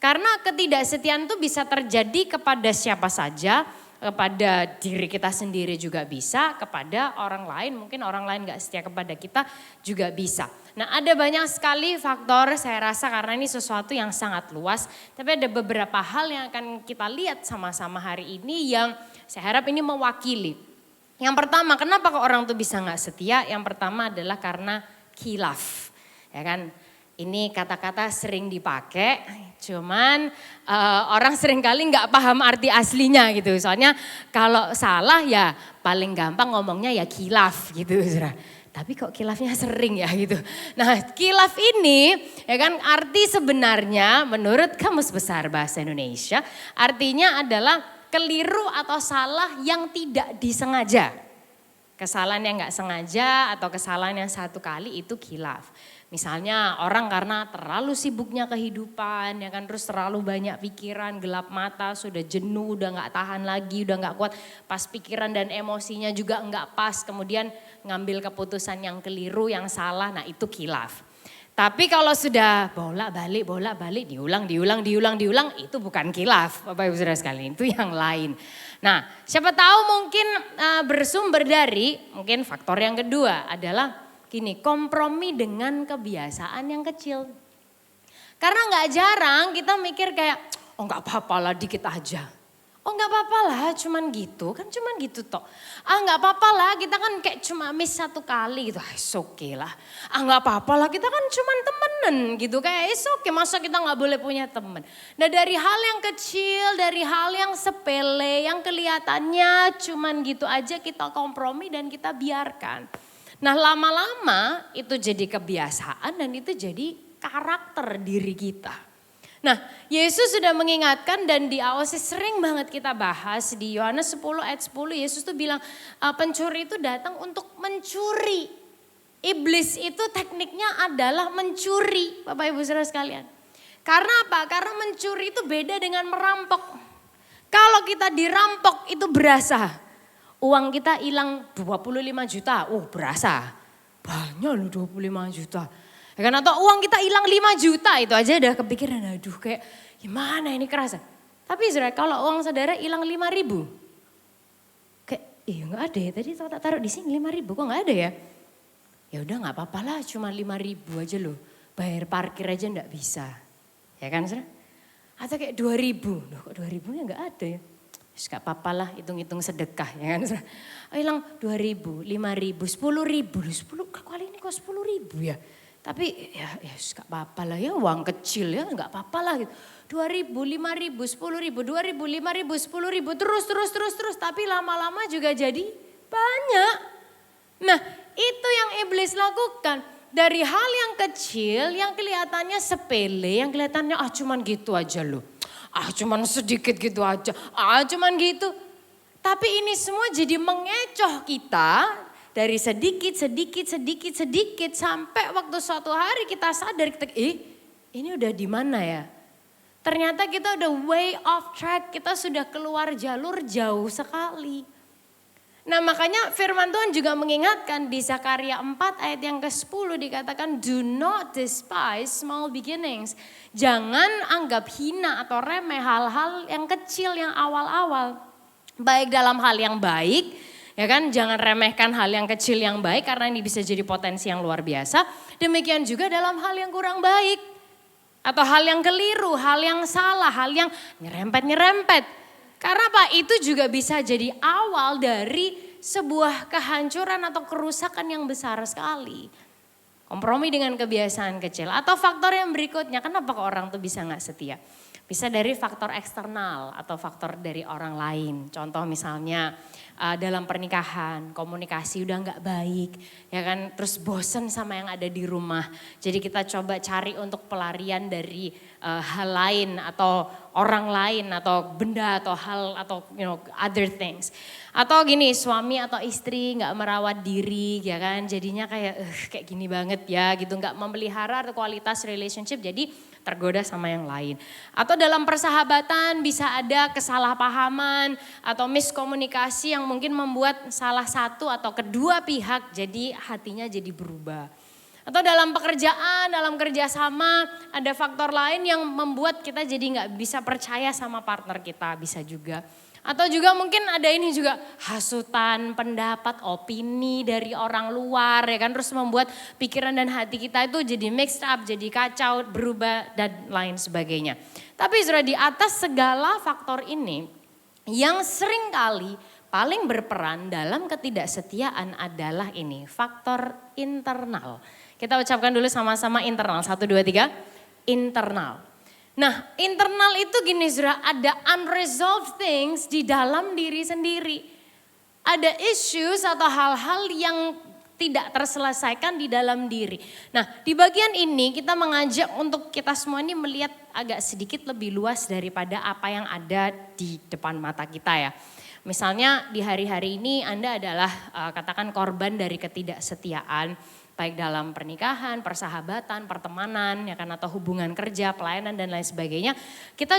Karena ketidaksetiaan itu bisa terjadi kepada siapa saja, kepada diri kita sendiri juga bisa, kepada orang lain, mungkin orang lain gak setia kepada kita juga bisa. Nah, ada banyak sekali faktor saya rasa karena ini sesuatu yang sangat luas, tapi ada beberapa hal yang akan kita lihat sama-sama hari ini yang saya harap ini mewakili. Yang pertama, kenapa kok orang tuh bisa gak setia? Yang pertama adalah karena khilaf, ya kan? Ini kata-kata sering dipakai, cuman orang seringkali nggak paham arti aslinya gitu. Soalnya kalau salah ya paling gampang ngomongnya ya khilaf gitu. Tapi kok khilafnya sering ya gitu. Nah, khilaf ini ya kan arti sebenarnya menurut Kamus Besar Bahasa Indonesia artinya adalah keliru atau salah yang tidak disengaja. Kesalahan yang nggak sengaja atau kesalahan yang satu kali itu khilaf. Misalnya orang karena terlalu sibuknya kehidupan, ya kan, terus terlalu banyak pikiran, gelap mata, sudah jenuh, udah nggak tahan lagi, udah nggak kuat, pas pikiran dan emosinya juga nggak pas, kemudian ngambil keputusan yang keliru, yang salah, nah itu khilaf. Tapi kalau sudah bolak-balik, diulang, itu bukan khilaf, Bapak Ibu Saudara sekalian, itu yang lain. Nah, siapa tahu mungkin bersumber dari, mungkin faktor yang kedua adalah gini, kompromi dengan kebiasaan yang kecil. Karena nggak jarang kita mikir kayak, oh nggak apa-apa lah dikit aja. Oh nggak apa-apa lah cuman gitu, kan cuman gitu toh. Ah nggak apa-apa lah kita kan kayak cuma miss satu kali gitu, it's okay lah. Ah nggak apa-apa lah kita kan cuman temenan gitu, kayak it's okay, masa kita nggak boleh punya temen. Nah dari hal yang kecil, dari hal yang sepele, yang kelihatannya cuman gitu aja kita kompromi dan kita biarkan. Nah lama-lama itu jadi kebiasaan dan itu jadi karakter diri kita. Nah Yesus sudah mengingatkan dan di awal sering banget kita bahas di Yohanes 10 ayat 10 Yesus tuh bilang pencuri itu datang untuk mencuri. Iblis itu tekniknya adalah mencuri Bapak Ibu Saudara sekalian. Karena apa? Karena mencuri itu beda dengan merampok. Kalau kita dirampok itu berasa. Uang kita hilang 25 juta, berasa. Banyak loh 25 juta. Ya kan, atau uang kita hilang 5 juta itu aja udah kepikiran, aduh kayak gimana ini kerasa. Tapi saudara kalau uang saudara hilang 5 ribu. Kayak iya gak ada ya, tadi tak taruh di sini 5 ribu kok gak ada ya. Ya udah gak apa-apa lah cuma 5 ribu aja loh. Bayar parkir aja gak bisa. Ya kan saudara. Atau kayak 2 ribu, loh kok 2 ribunya gak ada ya. Gak apa-apa lah hitung-hitung sedekah ya kan. Hilang 2 ribu, 5 ribu, 10 ribu. 10 kali ini kok 10 ribu ya. Tapi ya gak apa-apa lah ya uang kecil ya gak apa-apa lah gitu. 2 ribu, 5 ribu, 10 ribu, 2 ribu, 5 ribu, 10 ribu. Terus. Tapi lama-lama juga jadi banyak. Nah itu yang iblis lakukan. Dari hal yang kecil yang kelihatannya sepele, yang kelihatannya cuman gitu aja loh. Cuman sedikit gitu aja, cuman gitu. Tapi ini semua jadi mengecoh kita dari sedikit sampai waktu suatu hari kita sadar, ini udah di mana ya? Ternyata kita udah way off track, kita sudah keluar jalur jauh sekali. Nah makanya firman Tuhan juga mengingatkan di Zakaria 4 ayat yang ke-10 dikatakan do not despise small beginnings. Jangan anggap hina atau remeh hal-hal yang kecil yang awal-awal. Baik dalam hal yang baik, ya kan, jangan remehkan hal yang kecil yang baik karena ini bisa jadi potensi yang luar biasa. Demikian juga dalam hal yang kurang baik. Atau hal yang keliru, hal yang salah, hal yang nyerempet-nyerempet. Karena apa? Itu juga bisa jadi awal dari sebuah kehancuran atau kerusakan yang besar sekali. Kompromi dengan kebiasaan kecil. Atau faktor yang berikutnya, kenapa kok orang tuh bisa gak setia? Bisa dari faktor eksternal atau faktor dari orang lain. Contoh misalnya dalam pernikahan, komunikasi udah gak baik. Ya kan, terus bosen sama yang ada di rumah. Jadi kita coba cari untuk pelarian dari hal lain atau orang lain atau benda atau hal atau other things. Atau gini, suami atau istri gak merawat diri ya kan, jadinya kayak gini banget ya gitu. Gak memelihara kualitas relationship, jadi tergoda sama yang lain. Atau dalam persahabatan bisa ada kesalahpahaman atau miskomunikasi yang mungkin membuat salah satu atau kedua pihak jadi hatinya jadi berubah. Atau dalam pekerjaan, dalam kerjasama ada faktor lain yang membuat kita jadi gak bisa percaya sama partner kita, bisa juga. Atau juga mungkin ada ini juga hasutan, pendapat, opini dari orang luar ya kan. Terus membuat pikiran dan hati kita itu jadi mixed up, jadi kacau, berubah dan lain sebagainya. Tapi sudah di atas segala faktor ini yang sering kali paling berperan dalam ketidaksetiaan adalah ini, faktor internal. Kita ucapkan dulu sama-sama internal, 1, 2, 3, internal. Nah internal itu gini Zura, ada unresolved things di dalam diri sendiri. Ada issues atau hal-hal yang tidak terselesaikan di dalam diri. Nah di bagian ini kita mengajak untuk kita semua ini melihat agak sedikit lebih luas daripada apa yang ada di depan mata kita ya. Misalnya di hari-hari ini Anda adalah katakan korban dari ketidaksetiaan. Baik dalam pernikahan, persahabatan, pertemanan, ya kan, atau hubungan kerja, pelayanan dan lain sebagainya. Kita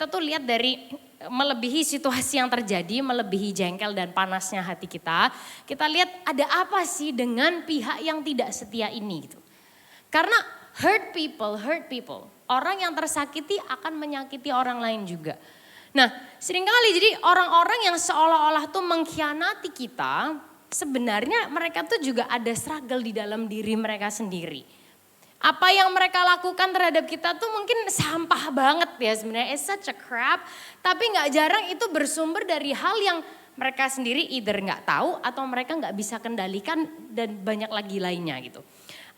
tuh lihat dari melebihi situasi yang terjadi, melebihi jengkel dan panasnya hati kita. Kita lihat ada apa sih dengan pihak yang tidak setia ini gitu. Karena hurt people. Orang yang tersakiti akan menyakiti orang lain juga. Nah seringkali jadi orang-orang yang seolah-olah tuh mengkhianati kita, sebenarnya mereka tuh juga ada struggle di dalam diri mereka sendiri. Apa yang mereka lakukan terhadap kita tuh mungkin sampah banget ya sebenarnya, it's such a crap. Tapi gak jarang itu bersumber dari hal yang mereka sendiri either gak tahu atau mereka gak bisa kendalikan dan banyak lagi lainnya gitu.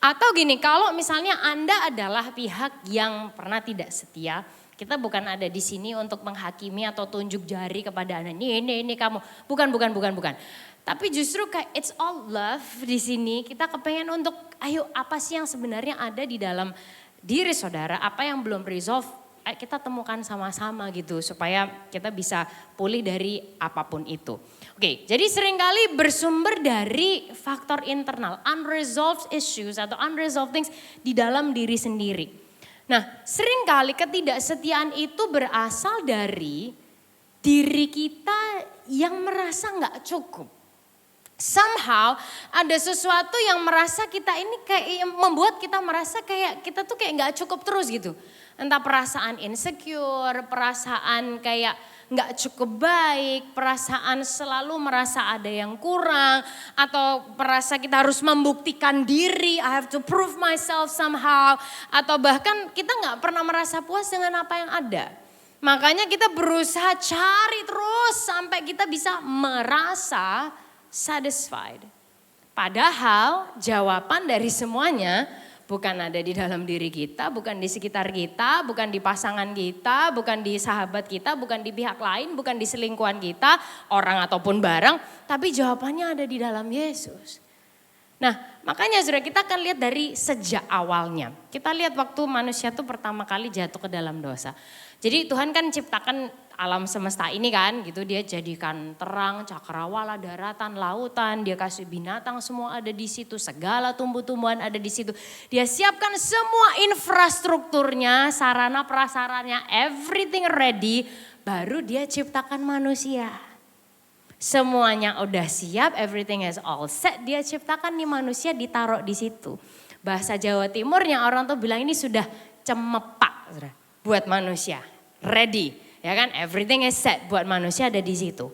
Atau gini, kalau misalnya Anda adalah pihak yang pernah tidak setia, kita bukan ada di sini untuk menghakimi atau tunjuk jari kepada Anda, ini kamu. Bukan. Tapi justru kayak it's all love di sini. Kita kepengen untuk ayo apa sih yang sebenarnya ada di dalam diri saudara. Apa yang belum resolve kita temukan sama-sama gitu. Supaya kita bisa pulih dari apapun itu. Oke, jadi seringkali bersumber dari faktor internal. Unresolved issues atau unresolved things di dalam diri sendiri. Nah seringkali ketidaksetiaan itu berasal dari diri kita yang merasa gak cukup. Somehow ada sesuatu yang merasa kita ini kayak membuat kita merasa kayak kita tuh kayak gak cukup terus gitu. Entah perasaan insecure, perasaan kayak gak cukup baik, perasaan selalu merasa ada yang kurang. Atau merasa kita harus membuktikan diri, I have to prove myself somehow. Atau bahkan kita gak pernah merasa puas dengan apa yang ada. Makanya kita berusaha cari terus sampai kita bisa merasa satisfied. Padahal jawaban dari semuanya bukan ada di dalam diri kita, bukan di sekitar kita, bukan di pasangan kita, bukan di sahabat kita, bukan di pihak lain, bukan di selingkuhan kita, orang ataupun barang, tapi jawabannya ada di dalam Yesus. Nah makanya saudara kita akan lihat dari sejak awalnya. Kita lihat waktu manusia tuh pertama kali jatuh ke dalam dosa. Jadi Tuhan kan ciptakan alam semesta ini kan gitu, dia jadikan terang, cakrawala, daratan, lautan, dia kasih binatang semua ada di situ, segala tumbuh-tumbuhan ada di situ. Dia siapkan semua infrastrukturnya, sarana prasarannya, everything ready, baru dia ciptakan manusia. Semuanya udah siap, everything is all set, dia ciptakan nih manusia ditaruh di situ. Bahasa Jawa Timurnya orang tuh bilang ini sudah cemepak buat manusia, ready. Ya kan, everything is set buat manusia ada di situ.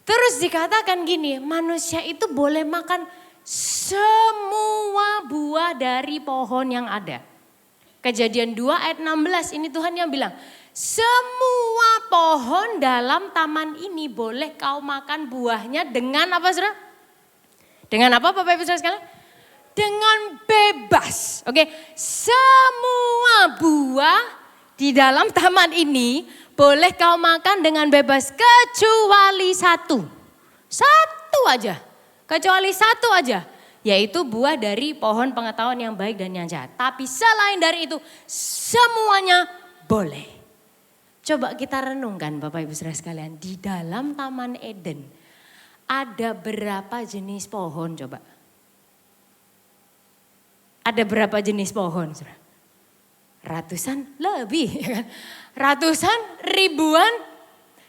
Terus dikatakan gini, manusia itu boleh makan semua buah dari pohon yang ada. Kejadian 2 ayat 16 ini Tuhan yang bilang, semua pohon dalam taman ini boleh kau makan buahnya dengan apa saudara? Dengan apa Bapak Ibu saudara sekalian? Dengan bebas. Oke, semua buah di dalam taman ini boleh kau makan dengan bebas kecuali satu. Satu aja. Kecuali satu aja. Yaitu buah dari pohon pengetahuan yang baik dan yang jahat. Tapi selain dari itu semuanya boleh. Coba kita renungkan Bapak Ibu saudara sekalian. Di dalam Taman Eden ada berapa jenis pohon coba? Ada berapa jenis pohon saudara? Ratusan lebih. Ratusan, ribuan,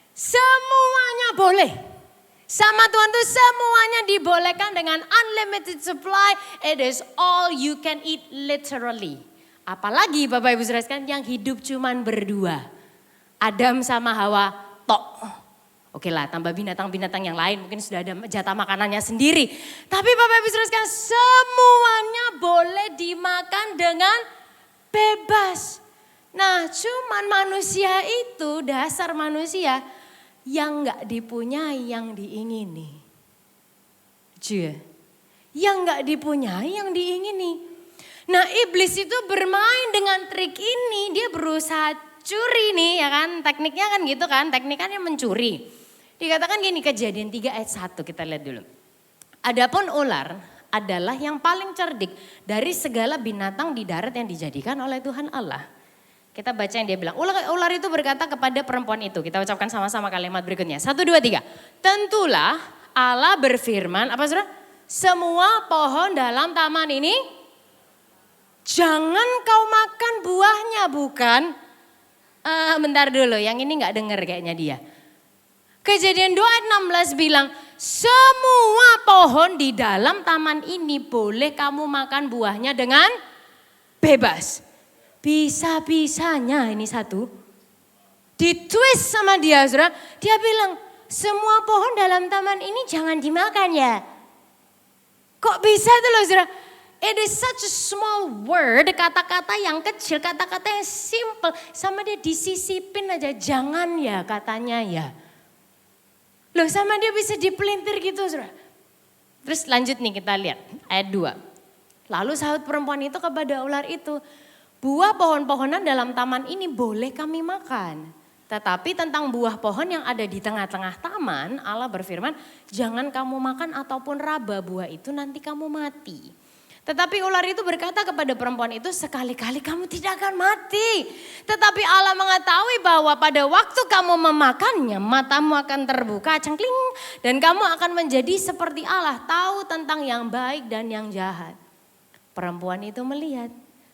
semuanya boleh. Sama Tuhan tuh semuanya dibolehkan dengan unlimited supply. It is all you can eat literally. Apalagi Bapak Ibu saudara sekalian yang hidup cuman berdua. Adam sama Hawa tok. Oke lah, tambah binatang-binatang yang lain mungkin sudah ada jatah makanannya sendiri. Tapi Bapak Ibu saudara sekalian semuanya boleh dimakan dengan bebas. Nah, cuman manusia itu, dasar manusia yang nggak dipunyai yang diingini. Yang nggak dipunyai yang diingini. Nah, iblis itu bermain dengan trik ini, dia berusaha curi nih ya kan, tekniknya kan gitu kan, teknikannya mencuri. Dikatakan gini, Kejadian 3 ayat 1 kita lihat dulu. Adapun ular adalah yang paling cerdik dari segala binatang di darat yang dijadikan oleh Tuhan Allah. Kita baca yang dia bilang, ular itu berkata kepada perempuan itu, kita ucapkan sama-sama kalimat berikutnya. 1, 2, 3. Tentulah Allah berfirman, apa saudara? Semua pohon dalam taman ini, jangan kau makan buahnya, bukan? Bentar dulu, yang ini gak denger kayaknya dia. Kejadian 2 ayat 16 bilang, semua pohon di dalam taman ini boleh kamu makan buahnya dengan bebas. Bisa-bisanya ini satu, ditwist sama dia saudara. Dia bilang, semua pohon dalam taman ini jangan dimakan ya. Kok bisa tuh loh saudara? It is such a small word, kata-kata yang kecil, kata-kata yang simple. Sama dia disisipin aja, jangan ya katanya ya. Loh sama dia bisa dipelintir gitu saudara. Terus lanjut nih kita lihat ayat 2. Lalu sahut perempuan itu kepada ular itu, buah pohon-pohonan dalam taman ini boleh kami makan. Tetapi tentang buah pohon yang ada di tengah-tengah taman, Allah berfirman, jangan kamu makan ataupun raba buah itu nanti kamu mati. Tetapi ular itu berkata kepada perempuan itu, sekali-kali kamu tidak akan mati. Tetapi Allah mengetahui bahwa pada waktu kamu memakannya, matamu akan terbuka, cengkling. Dan kamu akan menjadi seperti Allah, tahu tentang yang baik dan yang jahat. Perempuan itu melihat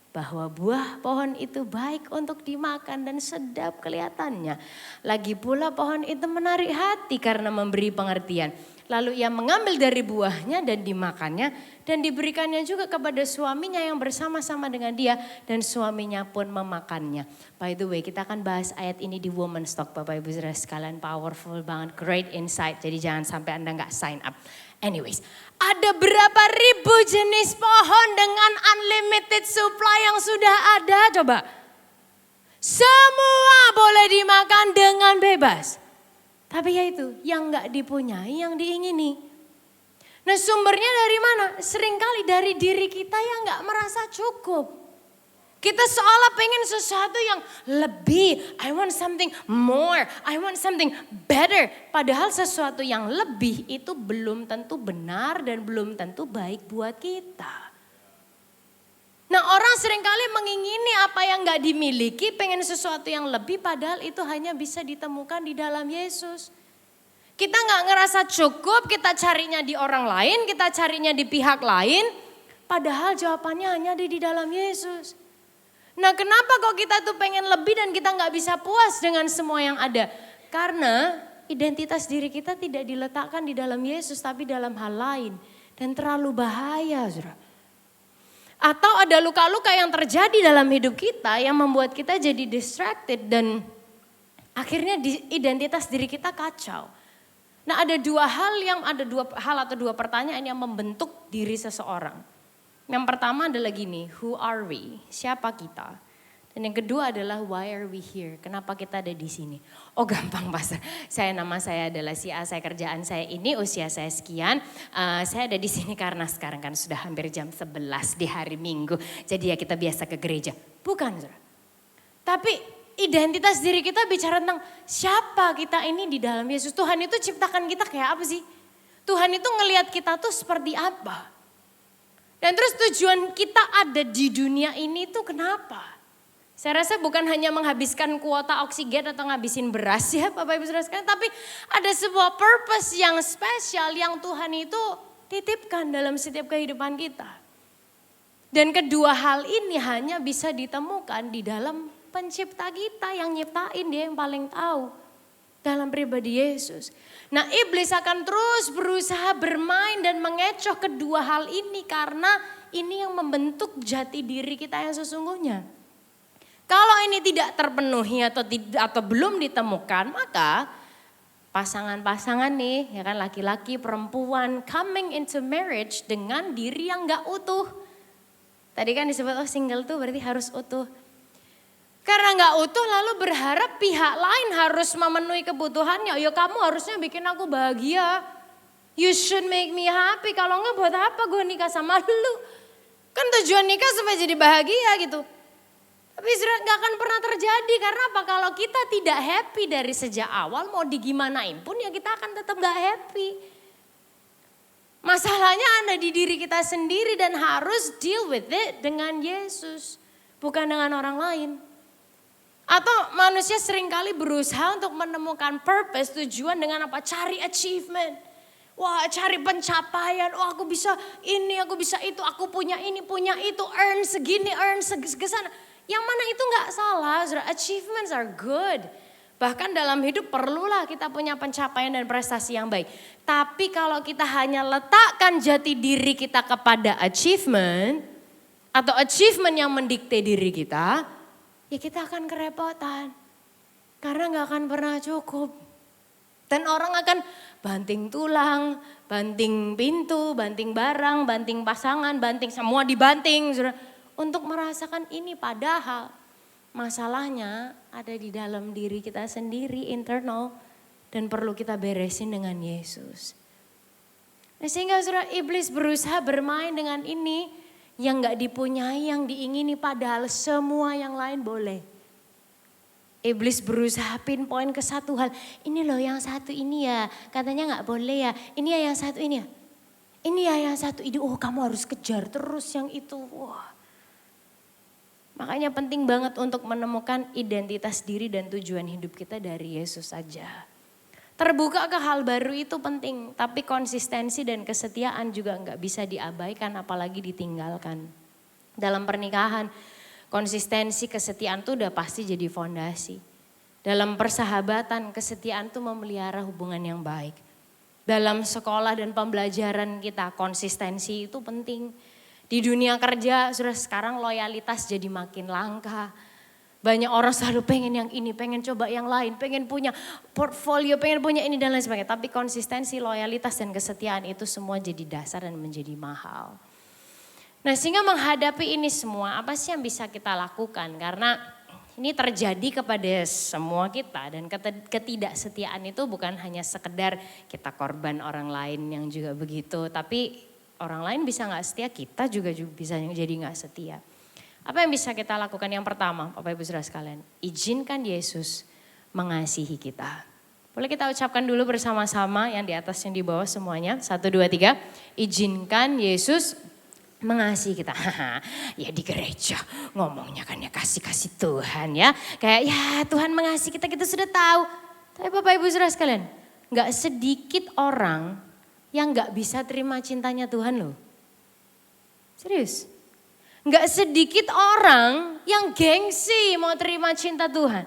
bahwa buah pohon itu baik untuk dimakan dan sedap kelihatannya. Lagi pula pohon itu menarik hati karena memberi pengertian. Lalu ia mengambil dari buahnya dan dimakannya dan diberikannya juga kepada suaminya yang bersama-sama dengan dia dan suaminya pun memakannya. By the way, kita akan bahas ayat ini di Women's Talk Bapak Ibu saudara sekalian, powerful banget, great insight. Jadi jangan sampai Anda nggak sign up. Anyways, ada berapa ribu jenis pohon dengan unlimited supply yang sudah ada coba? Semua boleh dimakan dengan bebas. Tapi ya itu, yang gak dipunyai, yang diingini. Nah sumbernya dari mana? Seringkali dari diri kita yang gak merasa cukup. Kita seolah pengen sesuatu yang lebih. I want something more, I want something better. Padahal sesuatu yang lebih itu belum tentu benar dan belum tentu baik buat kita. Nah orang seringkali mengingini apa yang gak dimiliki, pengen sesuatu yang lebih padahal itu hanya bisa ditemukan di dalam Yesus. Kita gak ngerasa cukup, kita carinya di orang lain, kita carinya di pihak lain. Padahal jawabannya hanya ada di dalam Yesus. Nah kenapa kok kita tuh pengen lebih dan kita gak bisa puas dengan semua yang ada? Karena identitas diri kita tidak diletakkan di dalam Yesus tapi dalam hal lain. Dan terlalu bahaya saudara. Atau ada luka-luka yang terjadi dalam hidup kita yang membuat kita jadi distracted dan akhirnya identitas diri kita kacau. Nah ada dua hal atau dua pertanyaan yang membentuk diri seseorang. Yang pertama adalah gini, who are we? Siapa kita? Dan yang kedua adalah why are we here? Kenapa kita ada di sini? Oh gampang Pastor. Nama saya adalah si A, saya kerjaan saya ini, usia saya sekian. Saya ada di sini karena sekarang kan sudah hampir jam 11 di hari Minggu. Jadi ya kita biasa ke gereja. Bukan saudara. Tapi identitas diri kita bicara tentang siapa kita ini di dalam Yesus. Tuhan itu ciptakan kita kayak apa sih? Tuhan itu ngelihat kita tuh seperti apa? Dan terus tujuan kita ada di dunia ini tuh kenapa? Saya rasa bukan hanya menghabiskan kuota oksigen atau ngabisin beras ya Bapak Ibu Saudara sekalian. Tapi ada sebuah purpose yang spesial yang Tuhan itu titipkan dalam setiap kehidupan kita. Dan kedua hal ini hanya bisa ditemukan di dalam pencipta kita yang nyiptain, dia yang paling tahu. Dalam pribadi Yesus. Nah iblis akan terus berusaha bermain dan mengecoh kedua hal ini. Karena ini yang membentuk jati diri kita yang sesungguhnya. Kalau ini tidak terpenuhi atau belum ditemukan, maka pasangan-pasangan nih, ya kan laki-laki, perempuan coming into marriage dengan diri yang gak utuh. Tadi kan disebut single tuh berarti harus utuh. Karena gak utuh lalu berharap pihak lain harus memenuhi kebutuhannya. Ya kamu harusnya bikin aku bahagia. You should make me happy. Kalau enggak buat apa gue nikah sama lu. Kan tujuan nikah supaya jadi bahagia gitu. Tapi gak akan pernah terjadi karena apa? Kalau kita tidak happy dari sejak awal mau digimanain pun ya kita akan tetap gak happy. Masalahnya ada di diri kita sendiri dan harus deal with it dengan Yesus. Bukan dengan orang lain. Atau manusia seringkali berusaha untuk menemukan purpose, tujuan dengan apa? Cari achievement. Wah cari pencapaian, oh aku bisa ini, aku bisa itu, aku punya ini, punya itu, earn segini, earn kesana. Yang mana itu gak salah, achievements are good. Bahkan dalam hidup perlulah kita punya pencapaian dan prestasi yang baik. Tapi kalau kita hanya letakkan jati diri kita kepada achievement, atau achievement yang mendikte diri kita, ya kita akan kerepotan. Karena gak akan pernah cukup. Dan orang akan banting tulang, banting pintu, banting barang, banting pasangan, banting semua dibanting. Untuk merasakan ini padahal masalahnya ada di dalam diri kita sendiri internal dan perlu kita beresin dengan Yesus. Nah, sehingga iblis berusaha bermain dengan ini yang gak dipunyai, yang diingini padahal semua yang lain boleh. Iblis berusaha pinpoint ke satu hal, ini loh yang satu ini ya katanya gak boleh ya, ini ya yang satu ini ya. Ini ya yang satu ini, oh kamu harus kejar terus yang itu, wah. Makanya penting banget untuk menemukan identitas diri dan tujuan hidup kita dari Yesus saja. Terbuka ke hal baru itu penting, tapi konsistensi dan kesetiaan juga nggak bisa diabaikan apalagi ditinggalkan. Dalam pernikahan, konsistensi kesetiaan tuh udah pasti jadi fondasi. Dalam persahabatan, kesetiaan tuh memelihara hubungan yang baik. Dalam sekolah dan pembelajaran kita, konsistensi itu penting. Di dunia kerja sudah sekarang loyalitas jadi makin langka. Banyak orang selalu pengen yang ini, pengen coba yang lain, pengen punya portfolio, pengen punya ini dan lain sebagainya. Tapi konsistensi, loyalitas dan kesetiaan itu semua jadi dasar dan menjadi mahal. Nah sehingga menghadapi ini semua apa sih yang bisa kita lakukan? Karena ini terjadi kepada semua kita dan ketidaksetiaan itu bukan hanya sekedar kita korban orang lain yang juga begitu. Tapi orang lain bisa gak setia, kita juga bisa jadi gak setia. Apa yang bisa kita lakukan? Yang pertama, Bapak Ibu Saudara sekalian, izinkan Yesus mengasihi kita. Boleh kita ucapkan dulu bersama-sama yang di atas yang di bawah semuanya. 1, 2, 3. Izinkan Yesus mengasihi kita. Ya di gereja ngomongnya kan ya kasih-kasih Tuhan ya. Kayak ya Tuhan mengasihi kita, kita sudah tahu. Tapi Bapak Ibu Saudara sekalian, gak sedikit orang yang gak bisa terima cintanya Tuhan loh. Serius. Gak sedikit orang yang gengsi mau terima cinta Tuhan.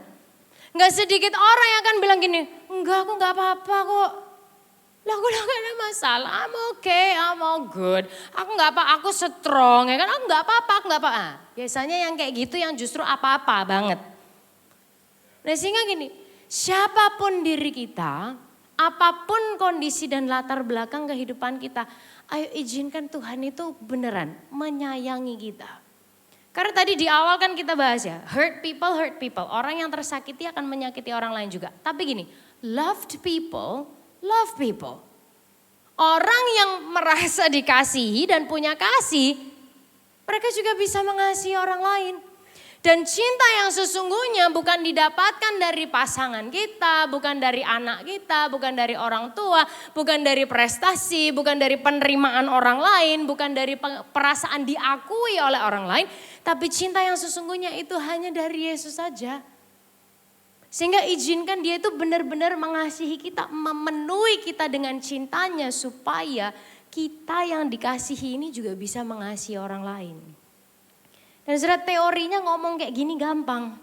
Gak sedikit orang yang akan bilang gini, enggak aku gak apa-apa kok. Lah aku gak ada masalah, I'm okay, I'm all good. Aku gak apa, aku strong ya kan, aku gak apa-apa, aku gak apa-apa. Biasanya yang kayak gitu yang justru apa-apa banget. Nah sehingga gini, siapapun diri kita, apapun kondisi dan latar belakang kehidupan kita, ayo izinkan Tuhan itu beneran menyayangi kita. Karena tadi di awal kan kita bahas ya, hurt people. Orang yang tersakiti akan menyakiti orang lain juga. Tapi gini, loved people, love people. Orang yang merasa dikasihi dan punya kasih, mereka juga bisa mengasihi orang lain. Dan cinta yang sesungguhnya bukan didapatkan dari pasangan kita, bukan dari anak kita, bukan dari orang tua, bukan dari prestasi, bukan dari penerimaan orang lain, bukan dari perasaan diakui oleh orang lain. Tapi cinta yang sesungguhnya itu hanya dari Yesus saja. Sehingga izinkan dia itu benar-benar mengasihi kita, memenuhi kita dengan cintanya supaya kita yang dikasihi ini juga bisa mengasihi orang lain. Dan saudara, teorinya ngomong kayak gini gampang.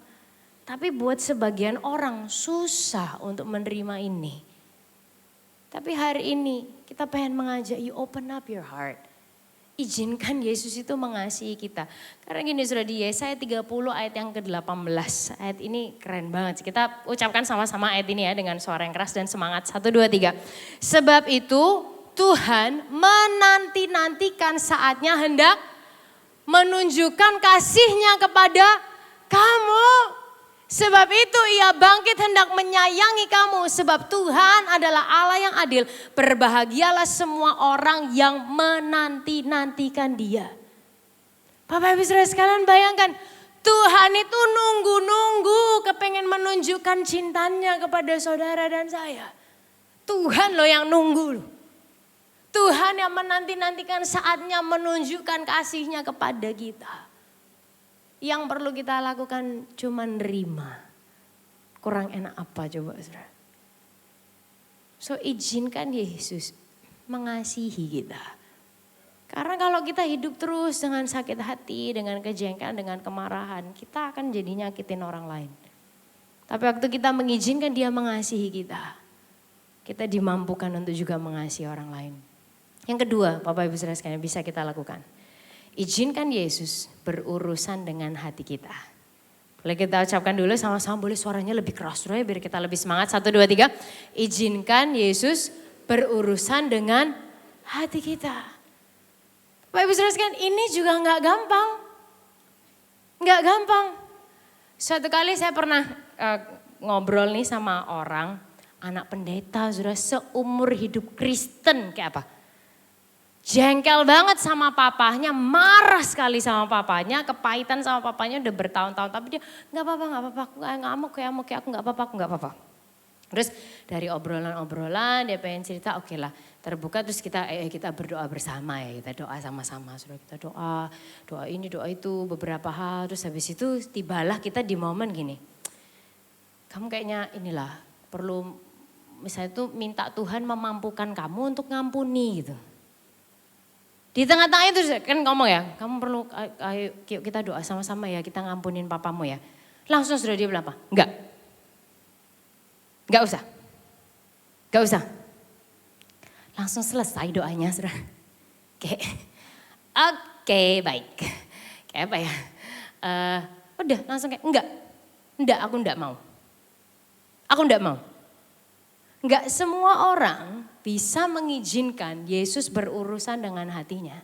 Tapi buat sebagian orang susah untuk menerima ini. Tapi hari ini kita pengen mengajak you open up your heart. Izinkan Yesus itu mengasihi kita. Karena gini saudara, di Yesaya 30 ayat yang ke-18. Ayat ini keren banget. Kita ucapkan sama-sama ayat ini ya dengan suara yang keras dan semangat. 1, 2, 3. Sebab itu Tuhan menanti-nantikan saatnya hendak menunjukkan kasih-Nya kepada kamu. Sebab itu ia bangkit hendak menyayangi kamu. Sebab Tuhan adalah Allah yang adil. Berbahagialah semua orang yang menanti-nantikan Dia. Bapak Ibu Saudara sekalian, bayangkan Tuhan itu nunggu-nunggu kepengen menunjukkan cintanya kepada saudara dan saya. Tuhan loh yang nunggu loh. Tuhan yang menanti-nantikan saatnya menunjukkan kasih-Nya kepada kita. Yang perlu kita lakukan cuma nerima. Kurang enak apa coba saudara? So izinkan Yesus mengasihi kita. Karena kalau kita hidup terus dengan sakit hati, dengan kejengkelan, dengan kemarahan, kita akan jadi nyakitin orang lain. Tapi waktu kita mengizinkan Dia mengasihi kita dimampukan untuk juga mengasihi orang lain. Yang kedua, Bapak Ibu Saudara sekalian, bisa kita lakukan. Izinkan Yesus berurusan dengan hati kita. Boleh kita ucapkan dulu sama-sama, boleh suaranya lebih keras dulu ya biar kita lebih semangat. 1, 2, 3. Izinkan Yesus berurusan dengan hati kita. Bapak Ibu Saudara sekalian, ini juga nggak gampang. Nggak gampang. Suatu kali saya pernah ngobrol nih sama orang, anak pendeta, saudara, seumur hidup Kristen kayak apa? Jengkel banget sama papahnya, marah sekali sama papahnya, kepahitan sama papahnya udah bertahun-tahun. Tapi dia nggak apa-apa, aku nggak apa-apa. Terus dari obrolan-obrolan dia pengen cerita, oke lah terbuka, terus kita berdoa bersama ya, kita doa sama-sama. Saudara, kita doa ini, doa itu, beberapa hal. Terus habis itu tibalah kita di momen gini, kamu kayaknya inilah perlu misalnya tuh minta Tuhan memampukan kamu untuk ngampuni gitu. Di tengah-tengah itu kan ngomong ya, kamu perlu ayo kita doa sama-sama ya, kita ngampunin papamu ya. Langsung sudah dia bilang apa? Enggak usah. Langsung selesai doanya sudah. Oke, baik. Kayak apa ya? Udah langsung kayak enggak, aku enggak mau. Enggak semua orang bisa mengizinkan Yesus berurusan dengan hatinya.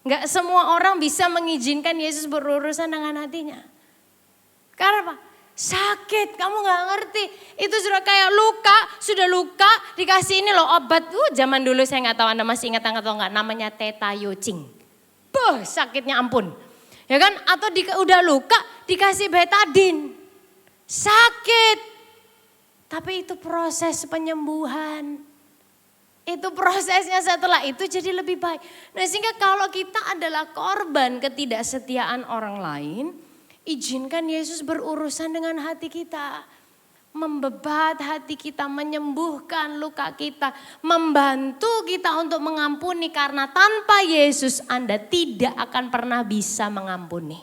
Enggak semua orang bisa mengizinkan Yesus berurusan dengan hatinya. Karena apa? Sakit, kamu gak ngerti. Itu sudah kayak sudah luka, dikasih ini loh obat. Zaman dulu saya gak tahu Anda masih ingat atau enggak, namanya tetayocing. Sakitnya ampun. Ya kan? Atau udah luka, dikasih betadin. Sakit. Tapi itu proses penyembuhan. Itu prosesnya setelah itu jadi lebih baik. Nah sehingga kalau kita adalah korban ketidaksetiaan orang lain, izinkan Yesus berurusan dengan hati kita. Membebat hati kita, menyembuhkan luka kita, membantu kita untuk mengampuni. Karena tanpa Yesus Anda tidak akan pernah bisa mengampuni.